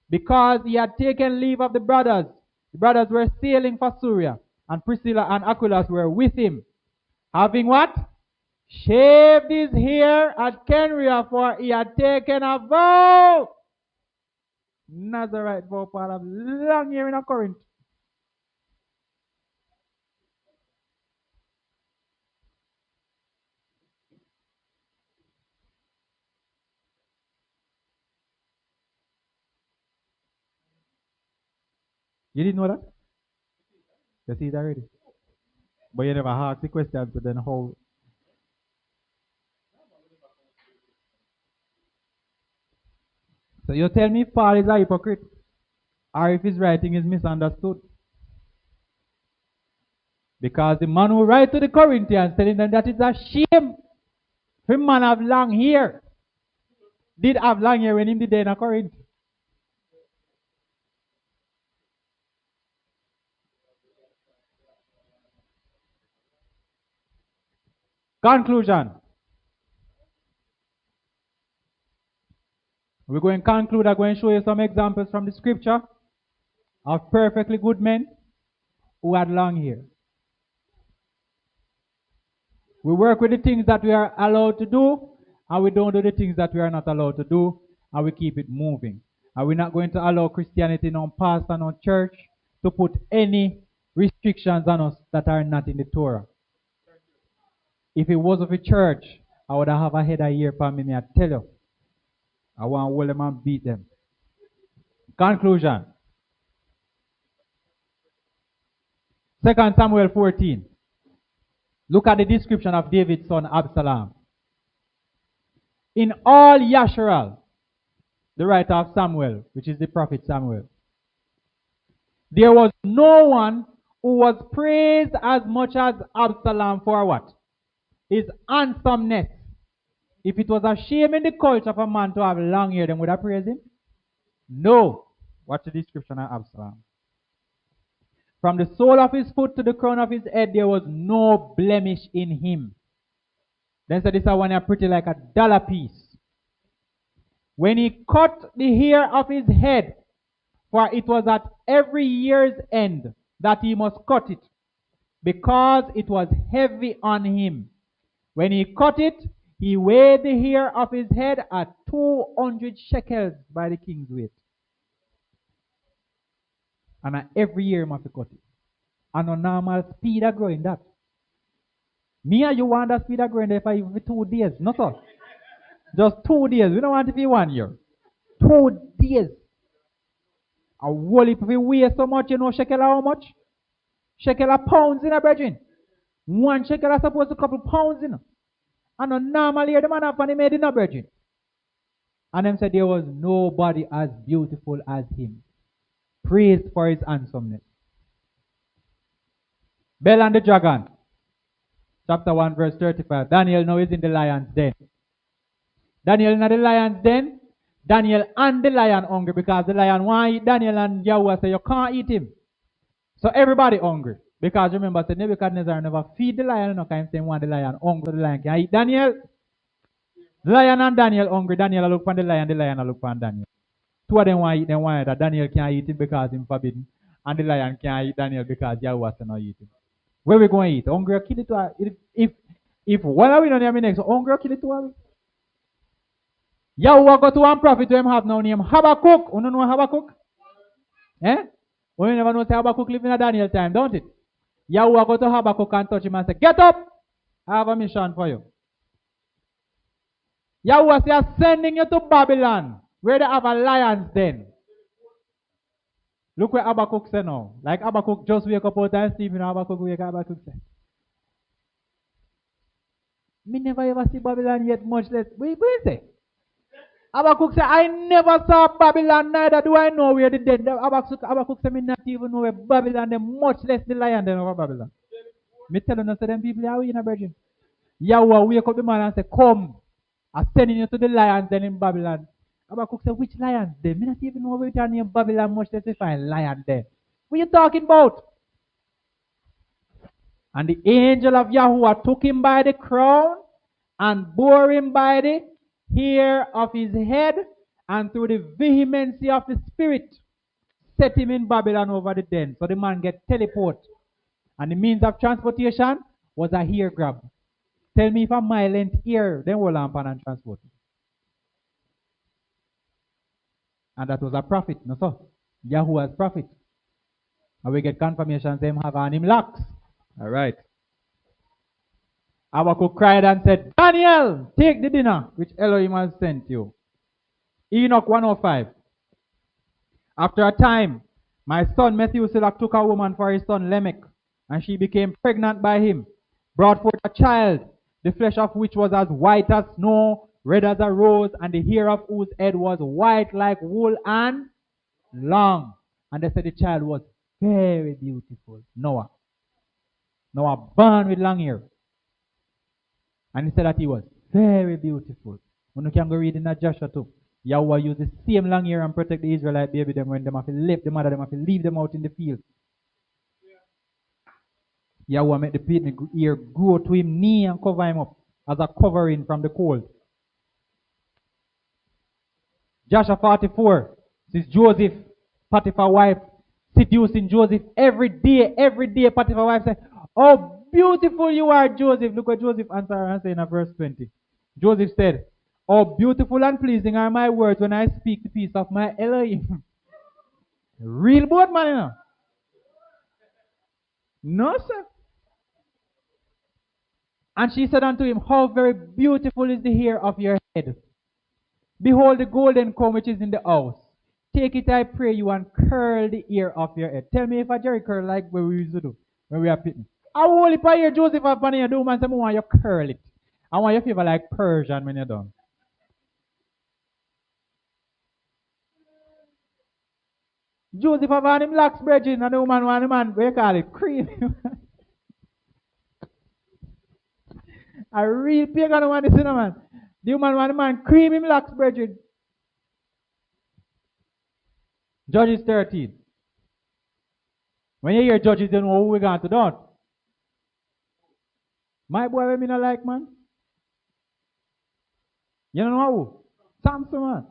Because he had taken leave of the brothers. The brothers were sailing for Syria. And Priscilla and Aquila were with him. Having what? Shaved his hair at Kenria, for he had taken a vow. Nazarite vow, Paul have long hair in a Corinth. You didn't know that? You see it already? But you never asked the question, so then how? So you tell me Paul is a hypocrite, or if his writing is misunderstood. Because the man who writes to the Corinthians telling them that it's a shame for a man have long hair. Did have long hair when he did there in Corinth. Conclusion. We're going to conclude. I'm going to show you some examples from the scripture of perfectly good men who had long hair. We work with the things that we are allowed to do, and we don't do the things that we are not allowed to do, and we keep it moving. And we're not going to allow Christianity, no pastor, no church, to put any restrictions on us that are not in the Torah. If it was of a church, I would have a head a year for me, I tell you. I want to hold them and beat them. Conclusion. 2 Samuel 14. Look at the description of David's son Absalom. In all Yisra'el, the writer of Samuel, which is the prophet Samuel, there was no one who was praised as much as Absalom for what? His handsomeness. If it was a shame in the culture of a man to have long hair, then would I praise him? No. Watch the description of Absalom. From the sole of his foot to the crown of his head, there was no blemish in him. Then said, this one is pretty like a dollar piece. When he cut the hair of his head, for it was at every year's end that he must cut it, because it was heavy on him. When he cut it, he weighed the hair of his head at 200 shekels by the king's weight. And every year I have to cut it. And a normal speed of growing that. Me and you want that speed of growing there for 2 days. No, sir. Just 2 days. We don't want it for 1 year. 2 days. A whole if we weigh so much, you know, shekel how much? Shekel of pounds in a brethren. 1 shekel is supposed to couple pounds in. And a normal year, the man have funny made in a brethren. And them said there was nobody as beautiful as him. Praised for his handsomeness. Bel and the dragon. Chapter 1 verse 35. Daniel now is in the lion's den. Daniel in the lion's den. Daniel and the lion hungry because the lion want to eat Daniel and Yahweh say you can't eat him. So everybody hungry. Because remember, say Nebuchadnezzar never feed the lion, no kind of saying want the lion hungry, so the lion can eat Daniel. The lion and Daniel hungry, Daniel look for the lion look for Daniel. 2 of them want to eat, them want that Daniel can't eat him because him forbidden, and the lion can't eat Daniel because Yahweh said not eat him. Where we going to eat? Hungry or kill it to if one of we don't have next, so hungry or kill it to Yahweh go to one prophet to him have now name Habakkuk. You don't know Habakkuk? Eh? You never know say Habakkuk live in a Daniel time, don't it? Yahweh go to Habakkuk and touch him and say, get up! I have a mission for you. Yahweh say, I'm sending you to Babylon, where they have a lion's den. Look where Habakkuk say now. Like Habakkuk just wake up out and sleep, you know, Habakkuk wake up, Habakkuk say. Me never ever see Babylon yet, much less. Wait, say. Habakkuk say, I never saw Babylon, neither do I know where the dead. Habakkuk say, me not even know where Babylon, them much less the lion than over Babylon. Me tell you, say them people are in a virgin. Yahweh wake up the man and say, come. I'm sending you to the lions then in Babylon. Habakkuk say, which lions there? Me not even know where they are Babylon, much less they find lion there. What are you talking about? And the angel of Yahweh took him by the crown and bore him by the hair of his head, and through the vehemency of the spirit set him in Babylon over the den. So the man get teleport. And the means of transportation was a hair grab. Tell me if a mile length here, then we'll lamp and transport. And that was a prophet, no sir. Yahuwah's prophet. And we get confirmation them have on him locks. Alright. Habakkuk cried and said, Daniel, take the dinner which Elohim has sent you. Enoch 105. After a time, my son Methuselah took a woman for his son Lamech, and she became pregnant by him, brought forth a child, the flesh of which was as white as snow, red as a rose, and the hair of whose head was white like wool and long. And they said the child was very beautiful. Noah born with long hair. And he said that he was very beautiful. When you can go read in that Joshua too. Yahweh used the same long hair and protect the Israelite baby them when them have to leave the mother, them have to leave them out in the field. Yahweh made the baby ear grow to him knee and cover him up as a covering from the cold. Joshua 44 says Joseph, Potiphar's wife, seducing Joseph every day. Potiphar's wife said, oh, beautiful you are, Joseph. Look what Joseph answered and said in verse 20. Joseph said, oh, beautiful and pleasing are my words when I speak the peace of my Elohim. Real boat, man, you know. No, sir. And she said unto him, how very beautiful is the hair of your head. Behold the golden comb which is in the house. Take it, I pray you, and curl the hair of your head. Tell me if a Jerry curl like what we used to do when we are pitting. I will if I hear Joseph up on your do man say, I want you curl it. I want you favor like Persian when you're done. Joseph have on him locks bridging and the woman want him man, what you call it? Cream. A real pagan want this, man. The woman want the man cream him locks bridging. Judges 13. When you hear Judges, you know who we're going to do. My boy, me not like, man. You don't know who? Samson, man.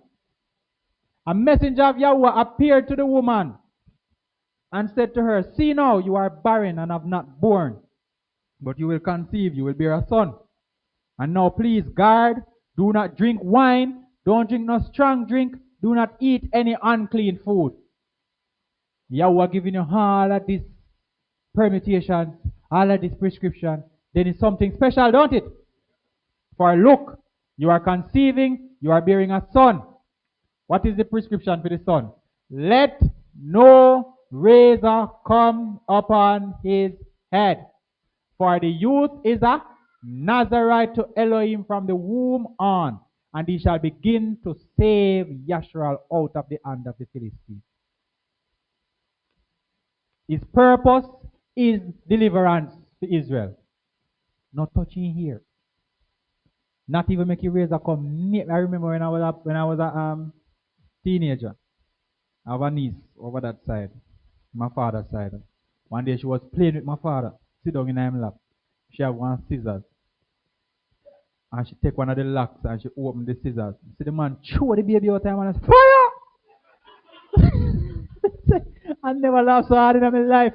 A messenger of Yahweh appeared to the woman and said to her, see now, you are barren and have not borne, but you will conceive, you will bear a son. And now please guard, do not drink wine, don't drink no strong drink, do not eat any unclean food. Yahweh giving you all of this permutations, all of this prescription, then it's something special, don't it? For look, you are conceiving, you are bearing a son. What is the prescription for the son? Let no razor come upon his head. For the youth is a Nazarite to Elohim from the womb on, and he shall begin to save Yisra'el out of the hand of the Philistines. His purpose is deliverance to Israel. Not touching here. Not even make your razor come near. I remember when I was a teenager. I have a niece over that side, my father's side. One day she was playing with my father, sit down in her lap. She have one scissors. And she take one of the locks and she open the scissors. See the man throw the baby out time and I say, fire! I never laughed so hard in my life.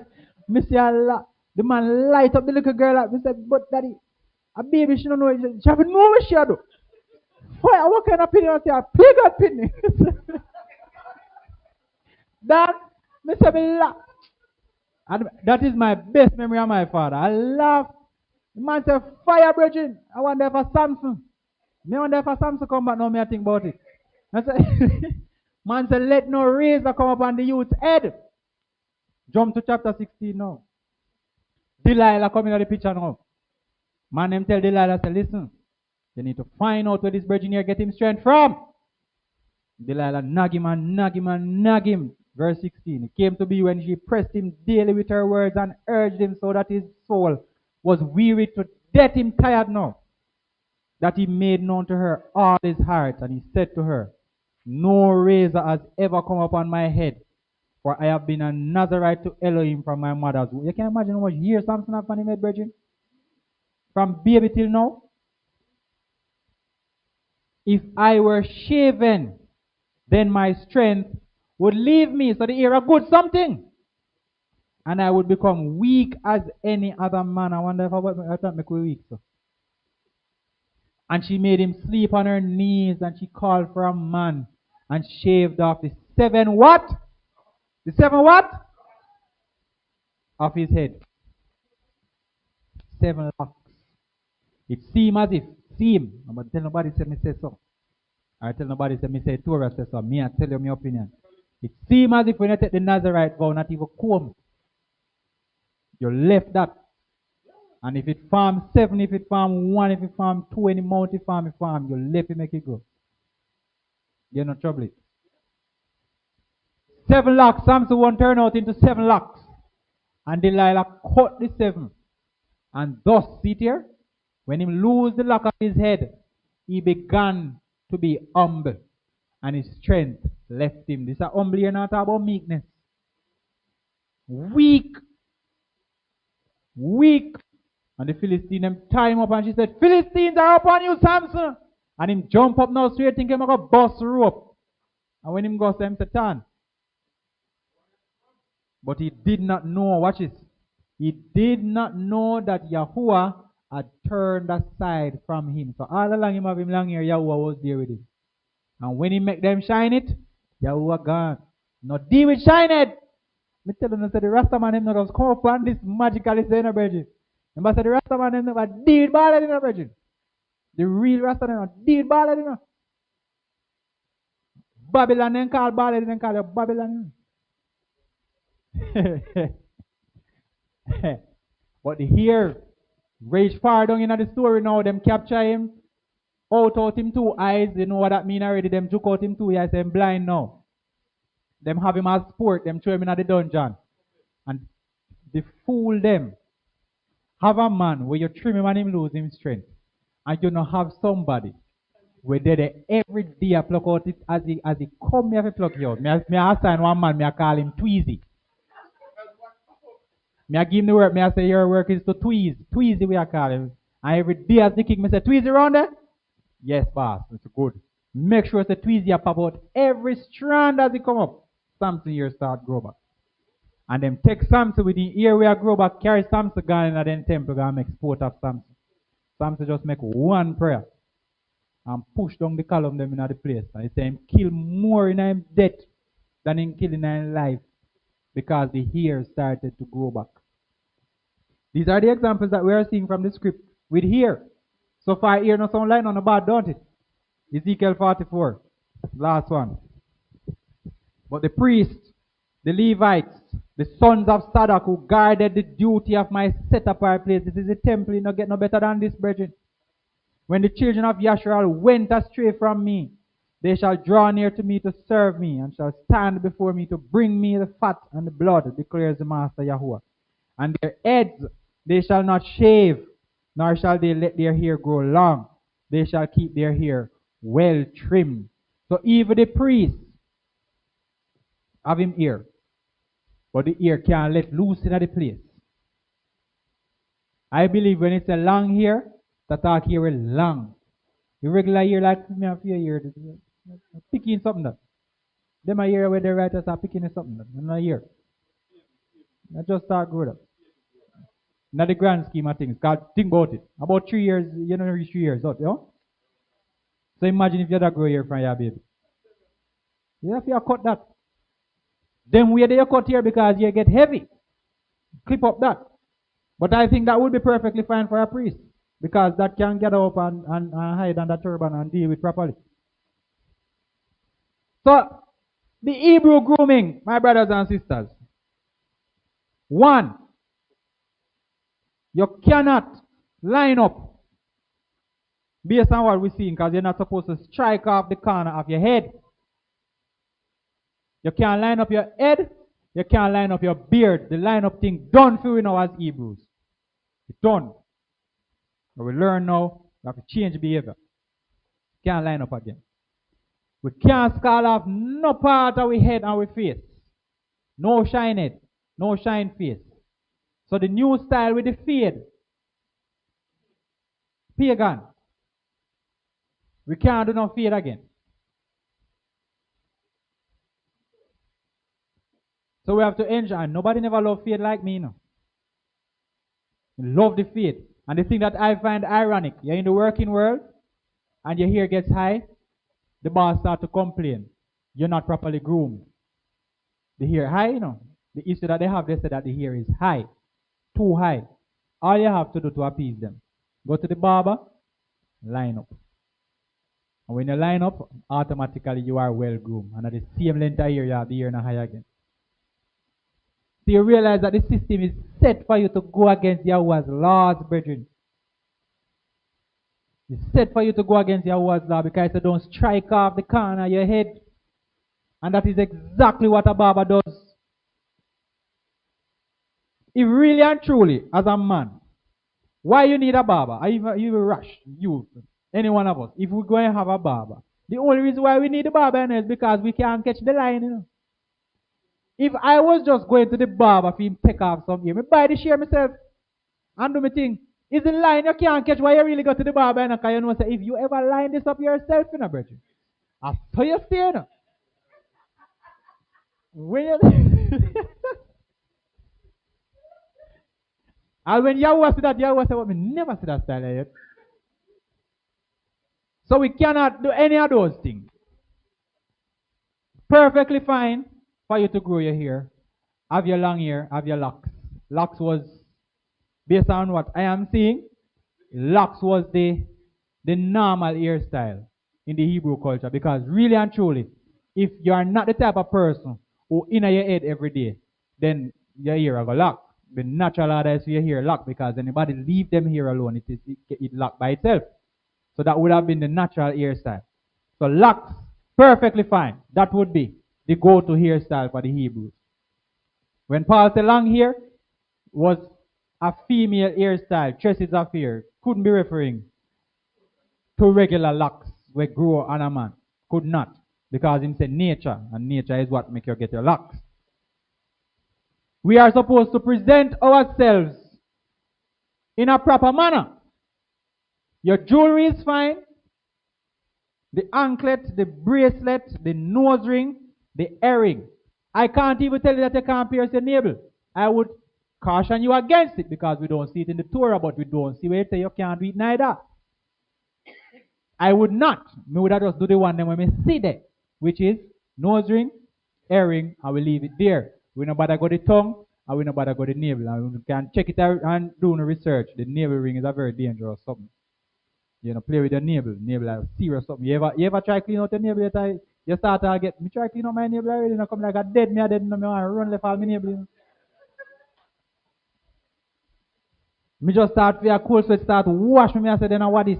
Me see the man light up the little girl up. Me say, but daddy, a baby she don't know. She have no what she do. Fire, what kind of pin you say? A pig or pin? That, me say, me laugh. And that is my best memory of my father. I laugh. The man said, fire, brethren. I wonder if a Samson. Me wonder if a Samson come back now, me I think about it. I say, man said, let no razor come upon the youth's head. Jump to chapter 16 now. Delilah coming in the picture now. Man them tell Delilah, say, listen, you need to find out where this virgin here get him strength from. Delilah nag him and nag him and nag him. Verse 16. It came to be when she pressed him daily with her words and urged him so that his soul was weary to death, him tired now, that he made known to her all his heart. And he said to her, no razor has ever come upon my head, for I have been a Nazarite to Elohim from my mother's womb. You can imagine how much years Samson have on him head, brethren? From baby till now. If I were shaven, then my strength would leave me. So the era good something. And I would become weak as any other man. I wonder if I thought make me weak. So. And she made him sleep on her knees, and she called for a man and shaved off the 7 what? The 7 what? Of his head. 7 locks. It seemed as if, I'm going to tell nobody say me say so. I tell nobody say me say Torah say so. Me I tell you my opinion. It seems as if when you take the Nazarite vow, not even comb, you left that. And if it farm 7, if it farm 1, if it farm 2, any amount it farm, you left it make it go. You're not trouble it. 7 locks, Samson won't turn out into 7 locks. And Delilah cut the 7. And thus, see here, when he lose the lock of his head, he began to be humble. And his strength left him. This is humble here, not about meekness. Weak. And the Philistine them tie him up and she said, Philistines are upon you, Samson. And him jump up now straight thinking him going to bust rope. And when him goes to him, Satan. But he did not know, watch this. He did not know that Yahuwah had turned aside from him. So all along him have him long hair, Yahuwah was there with him. And when he make them shine it, Yahuwah gone. Not deal with shine it. Me tell them, say the Rasta man them not just come up on this magically say no brethren. Remember say the Rasta man them never deal ball in no brethren. The real Rasta them not deal ball in no. Babylon them call ball them call you Babylon. But here, rage far down in the story now, them capture him, out him 2 eyes, you know what that mean already, them took out him 2 eyes, them blind now. Them have him as sport, them throw him in the dungeon. And they fool them. Have a man where you trim him and him lose him strength. And you know have somebody where they every day pluck out it as he come me have to pluck you out. Me assign one man, me I call him Tweezy. Me I give him the work, me I say your work is to tweeze. Tweezy we I call him. And every day as the kick me say, Tweezy around there? Yes, boss, it's good. Make sure the Tweezy pop out every strand as it come up. Samson here start grow back. And them take Samson with the ear where I grow back, carry Samson gone in the temple and make sport of Samson. Samson just make one prayer and push down the column them in the place. And he say him kill more in him death than him killing in life. because the hair started to grow back. These are the examples that we are seeing from the script with hair. So far, hair no sound like none bad, don't it? Ezekiel 44, last one. But the priests, the Levites, the sons of Zadok who guarded the duty of my set apart place. This is the temple, you don't get no better than this, brethren. When the children of Yisra'el went astray from me, they shall draw near to me to serve me, and shall stand before me to bring me the fat and the blood, declares the Master Yahuwah. And their heads they shall not shave, nor shall they let their hair grow long. They shall keep their hair well trimmed. So even the priests have him ear, but the ear can't let loose in the place. I believe when it's a long hair, the talk here is long. The regular ear like me a few years, picking something that. Them a year where the writers are picking something that. I'm not here. I just start growing up. Not the grand scheme of things. God, think about it. About 3 years, you don't reach 3 years, don't you? So imagine if you had to grow here from your baby. You have to cut that. Then where do you cut here because you get heavy? Clip up that. But I think that would be perfectly fine for a priest. Because that can get up and hide under turban and deal with properly. So, the Hebrew grooming, my brothers and sisters. One, you cannot line up based on what we're seeing because you're not supposed to strike off the corner of your head. You can't line up your head. You can't line up your beard. The line up thing done for you now as Hebrews. It's done. But we learn now we have to change behavior. Can't line up again. We can't scald off no part of our head and our face. No shine head. No shine face. So the new style with the fade. Pagan. We can't do no fade again. So we have to enjoy. And nobody never loved fade like me, no. Love the fade. And the thing that I find ironic, you're in the working world and your hair gets high, the boss start to complain. You're not properly groomed. The hair high, you know. The issue that they have, they say that the hair is high. Too high. All you have to do to appease them, go to the barber, line up. And when you line up, automatically you are well groomed. And at the same length of hair, you have the hair not high again. So you realize that the system is set for you to go against Yahuwah's laws, brethren. It's set for you to go against Yahuwah's law because you don't strike off the corner of your head. And that is exactly what a barber does. If really and truly, as a man, why you need a barber? You will rush, you, any one of us, if we're going to have a barber. The only reason why we need a barber is because we can't catch the line, you know. If I was just going to the barber for him take off some hair, I buy the share myself and do my thing. It's the line you can't catch why you really go to the barber, because you know, say, if you ever line this up yourself, you know, brethren, I saw you say, you know. When you and when Yahweh said that, Yahweh said, well, me never see that style yet. So we cannot do any of those things. Perfectly fine for you to grow your hair. Have your long hair, have your locks. Locks was, based on what I am seeing, locks was the normal hairstyle in the Hebrew culture. Because really and truly, if you are not the type of person who in your head every day, then your hair have a lock. The natural order is for your hair lock, because anybody leave them here alone, it locked by itself. So that would have been the natural hairstyle. So locks, perfectly fine. That would be the go-to hairstyle for the Hebrews. When Paul said long hair was a female hairstyle, tresses of hair, couldn't be referring to regular locks which grow on a man. Could not. Because he said nature, and nature is what makes you get your locks. We are supposed to present ourselves in a proper manner. Your jewelry is fine. The anklet, the bracelet, the nose ring, the earring. I can't even tell you that you can't pierce your navel. I would caution you against it because we don't see it in the Torah, but we don't see where it says you can't do it neither. I would not. I would just do the one that when we see that, which is nose ring, earring, and we leave it there. We no bother go the tongue, and we no bother go the navel. And we can check it out and do no research. The navel ring is a very dangerous something. You know, play with your navel. Navel is serious something. You ever try clean out your navel? You start to get, me try clean out my navel already, and come like a dead, me a dead, no me want to run left all my navel. Me just start feel a cold sweat, start to wash me, I say, then what is?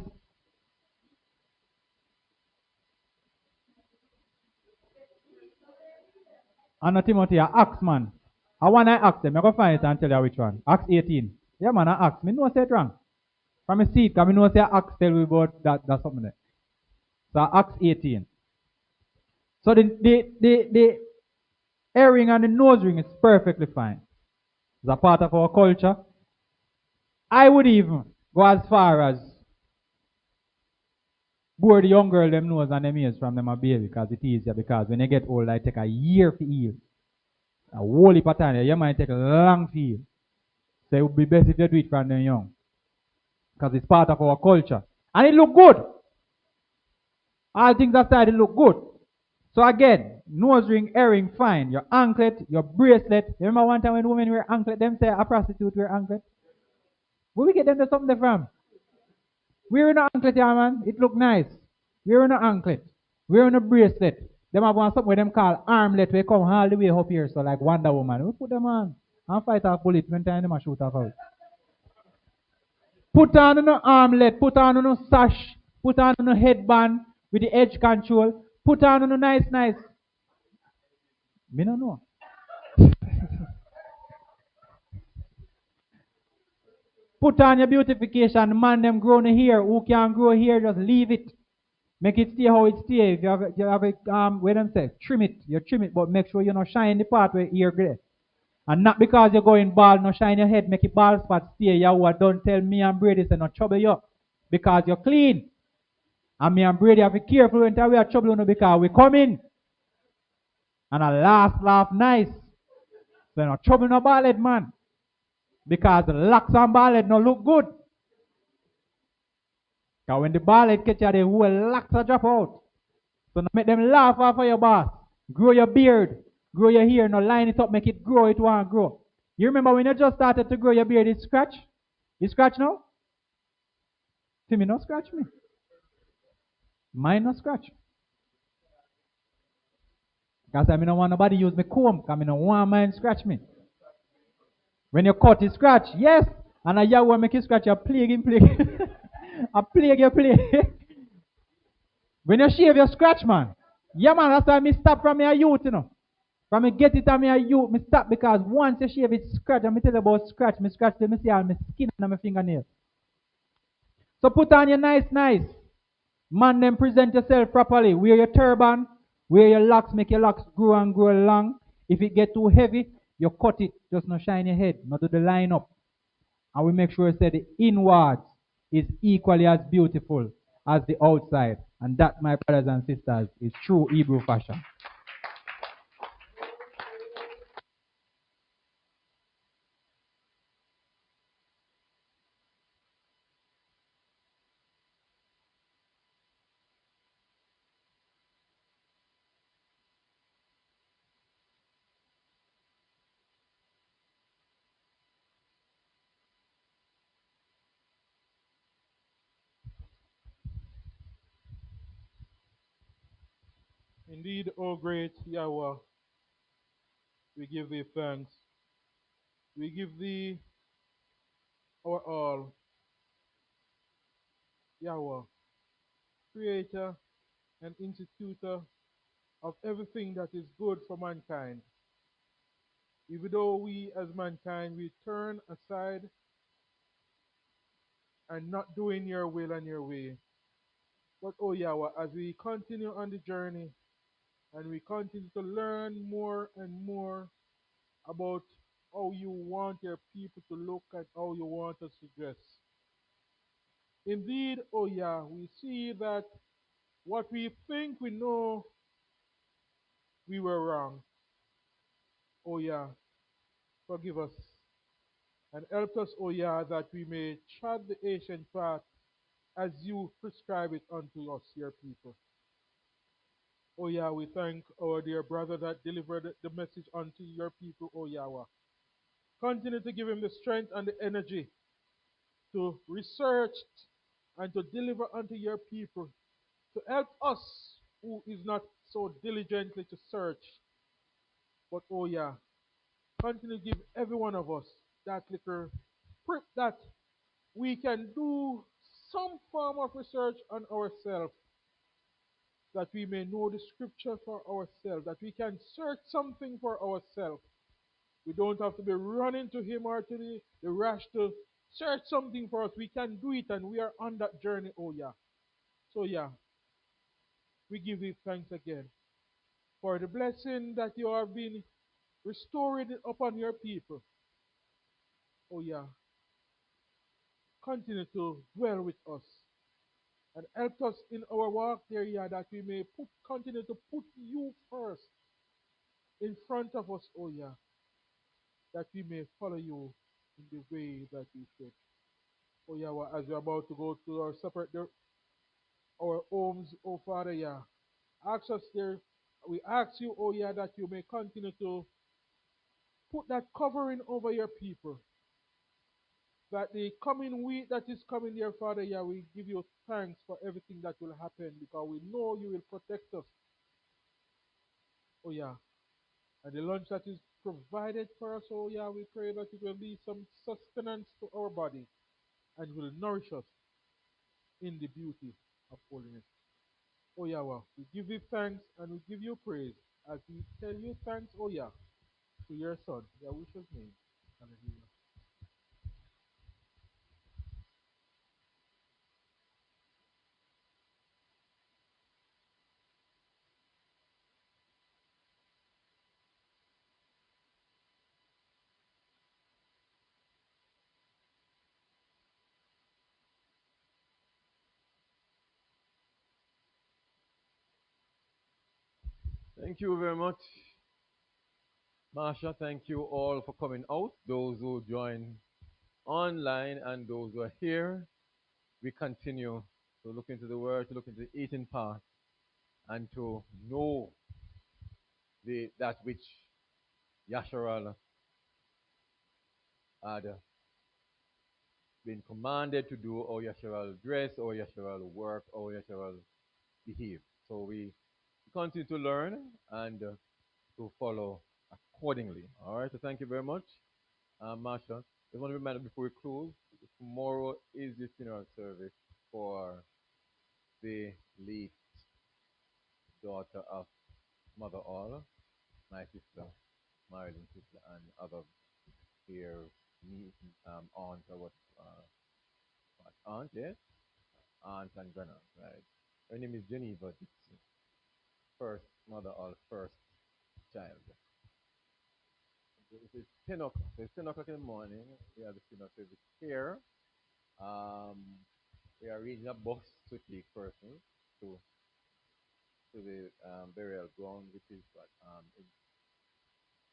And not Timothy, I ask man. I want to ask them, I go find it and tell you which one. Acts 18. Yeah man, I ask. Me know say it wrong. From a seat, because me know say Acts tell you about that something there. So Acts 18. So the earring and the nose ring is perfectly fine. It's a part of our culture. I would even go as far as bore the young girl them nose and them ears from them a baby because it's easier because when they get old, I take a year to heal. A whole heap of time. You might take a long to heal. So it would be best if you do it from them young. Because it's part of our culture. And it look good. All things aside, it look good. So again, nose ring, earring, fine. Your anklet, your bracelet. You remember one time when women wear anklet, them say a prostitute wear anklet? Where we get them to something from? Wearing an anklet, yeah, man. It look nice. Wearing an anklet. Wearing a bracelet. Them have one something where them call armlet. We come all the way up here, so like Wonder Woman. We put them on and fight off bullet when time them a shoot off out. Put on an armlet. Put on an sash. Put on an headband with the edge control. Put on an nice. Me no know. Put on your beautification. Man, them grow in hair. Who can grow hair? Just leave it. Make it stay how it stay. If you have a where them say, trim it. You trim it, but make sure you not shine the part where ear gray. And not because you're going bald, no shine your head, make it bald spot stay. Yahweh, don't tell me and Brady say no trouble you. Because you're clean. And me and Brady have to be careful when we are trouble you because we come in. And a last laugh nice. So no trouble no bald man. Because the locks on bald no look good. Because when the bald catch you, the whole locks are drop out. So no make them laugh off of your boss. Grow your beard. Grow your hair. No line it up. Make it grow. It won't grow. You remember when you just started to grow your beard, it scratch? You scratch now? See me no scratch me. Mine no scratch. Because I don't want nobody use me comb. Because I don't want mine scratch me. When you cut it scratch, yes. And a Yahweh make it scratch, you plague him, plague. A plague you plague. When you shave, you scratch, man. Yeah, man, that's why me stop from me a youth, you know. From me get it on me a youth, me stop because once you shave it scratch, and me tell you about scratch, me scratch till me see all my skin and my fingernail. So put on your nice. Man, then present yourself properly. Wear your turban, wear your locks, make your locks grow and grow long. If it get too heavy, you cut it, just not shine your head, not do the line up. And we make sure that the inwards is equally as beautiful as the outside. And that, my brothers and sisters, is true Hebrew fashion. Indeed, O great Yahweh, we give thee thanks. We give thee our all, Yahweh, creator and institutor of everything that is good for mankind. Even though we as mankind, we turn aside and not doing your will and your way. But, oh Yahweh, as we continue on the journey and we continue to learn more and more about how you want your people to look and how you want us to dress. Indeed, oh yeah, we see that what we think we know, we were wrong. Oh yeah, forgive us and help us, oh yeah, that we may tread the ancient path as you prescribe it unto us, your people. Oh yeah, we thank our dear brother that delivered the message unto your people, oh Yahweh. Continue to give him the strength and the energy to research and to deliver unto your people, to help us who is not so diligently to search. But oh yeah, continue to give every one of us that little prep that we can do some form of research on ourselves, that we may know the scripture for ourselves, that we can search something for ourselves. We don't have to be running to him or to the rush to search something for us. We can do it and we are on that journey, oh yeah. So yeah, we give you thanks again for the blessing that you have been restoring upon your people. Oh yeah, continue to dwell with us and help us in our walk there, yeah, that we may continue to put you first in front of us, oh yeah, that we may follow you in the way that we should. Oh yeah, well, as we're about to go to our separate our homes, oh Father, yeah. Ask us there, we ask you, oh yeah, that you may continue to put that covering over your people. That the coming week that is coming, dear Father, yeah, we give you thanks for everything that will happen because we know you will protect us. Oh yeah. And the lunch that is provided for us, oh yeah, we pray that it will be some sustenance to our body and will nourish us in the beauty of holiness. Oh Yahweh, we give you thanks and we give you praise as we tell you thanks, oh yeah, to your Son, Yahushua's name. Hallelujah. Thank you very much, Marsha. Thank you all for coming out. Those who join online and those who are here, we continue to look into the word, to look into the eating part, and to know that which Yasharal had been commanded to do, or Yasharal dress, or Yasharal work, or Yasharal behave. So we continue to learn and to follow accordingly. All right. So thank you very much. Marsha, just want to remind you before we close, tomorrow is the funeral service for the late daughter of Mother All, my sister, Marilyn's sister, and other here, me, aunt, or what aunt, yes? Aunt and grandaunt, right? Her name is Geneva Dixon, first Mother All, first child. It's 10 o'clock. So it's 10 o'clock in the morning. We have the funeral service here. Um, we are arranging a bus to take persons to the burial ground, which is what in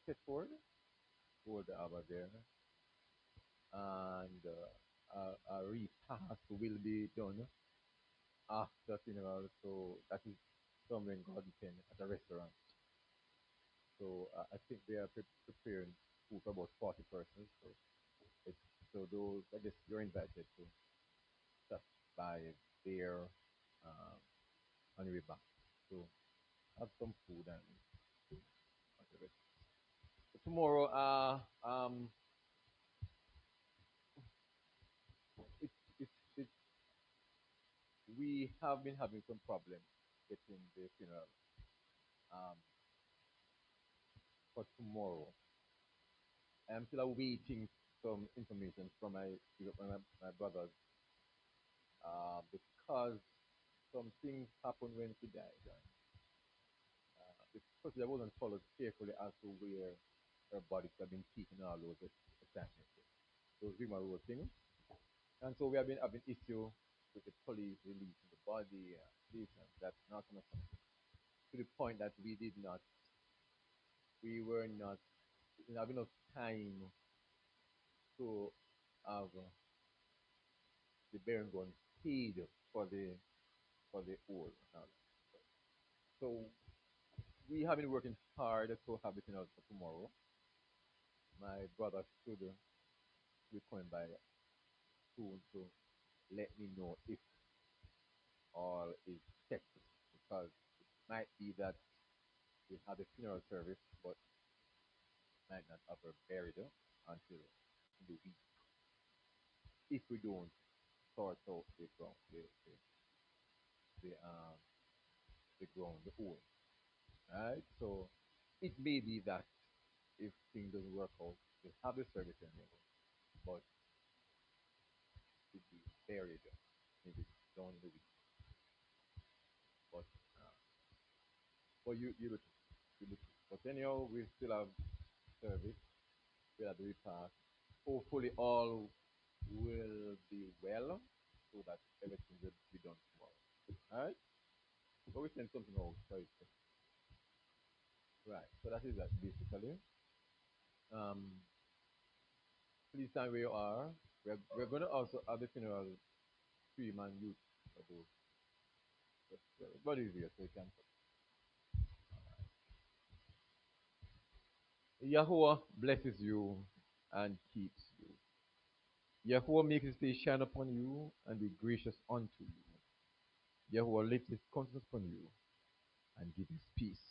Pitford, Ford over there, and a repast will be done after funeral. So that is somewhere in Godden at a restaurant. So I think they are preparing food for about 40 persons. So it's, so those I guess you're invited to stop by there um, on your way back. So have some food and whatever. So tomorrow, it's it's we have been having some problems getting the funeral um, for tomorrow. I'm still awaiting some information from my brothers because some things happened when she died. And, the procedure wasn't followed carefully as to where her body could have been taken all those attachments. Those rigmarole things. And so we have been having issue with the police releasing the body, this and that, not so much to the point that we were not didn't have enough time to have the Baron paid for the oil. So we have been working hard to have it in us for tomorrow. My brother should be coming by soon to let me know if all is set, because it might be that we have a funeral service, but might not have her buried until in the week if we don't sort out the the ground, the hole. Right? So it may be that if things doesn't work out, we'll have the service anyway, but it will be buried maybe down in the week. But but you look, you look. But anyhow, we still have service. We have the repast. Hopefully all will be well so that everything will be done tomorrow. Alright? So we send something out. Sorry. Right. So that is that basically. Um, please stand where you are. We're going to also have the funeral stream and youth for those. Everybody is here so you can. Yahweh blesses you and keeps you. Yahweh makes his face shine upon you and be gracious unto you. Yahweh lifts his countenance upon you and give his peace.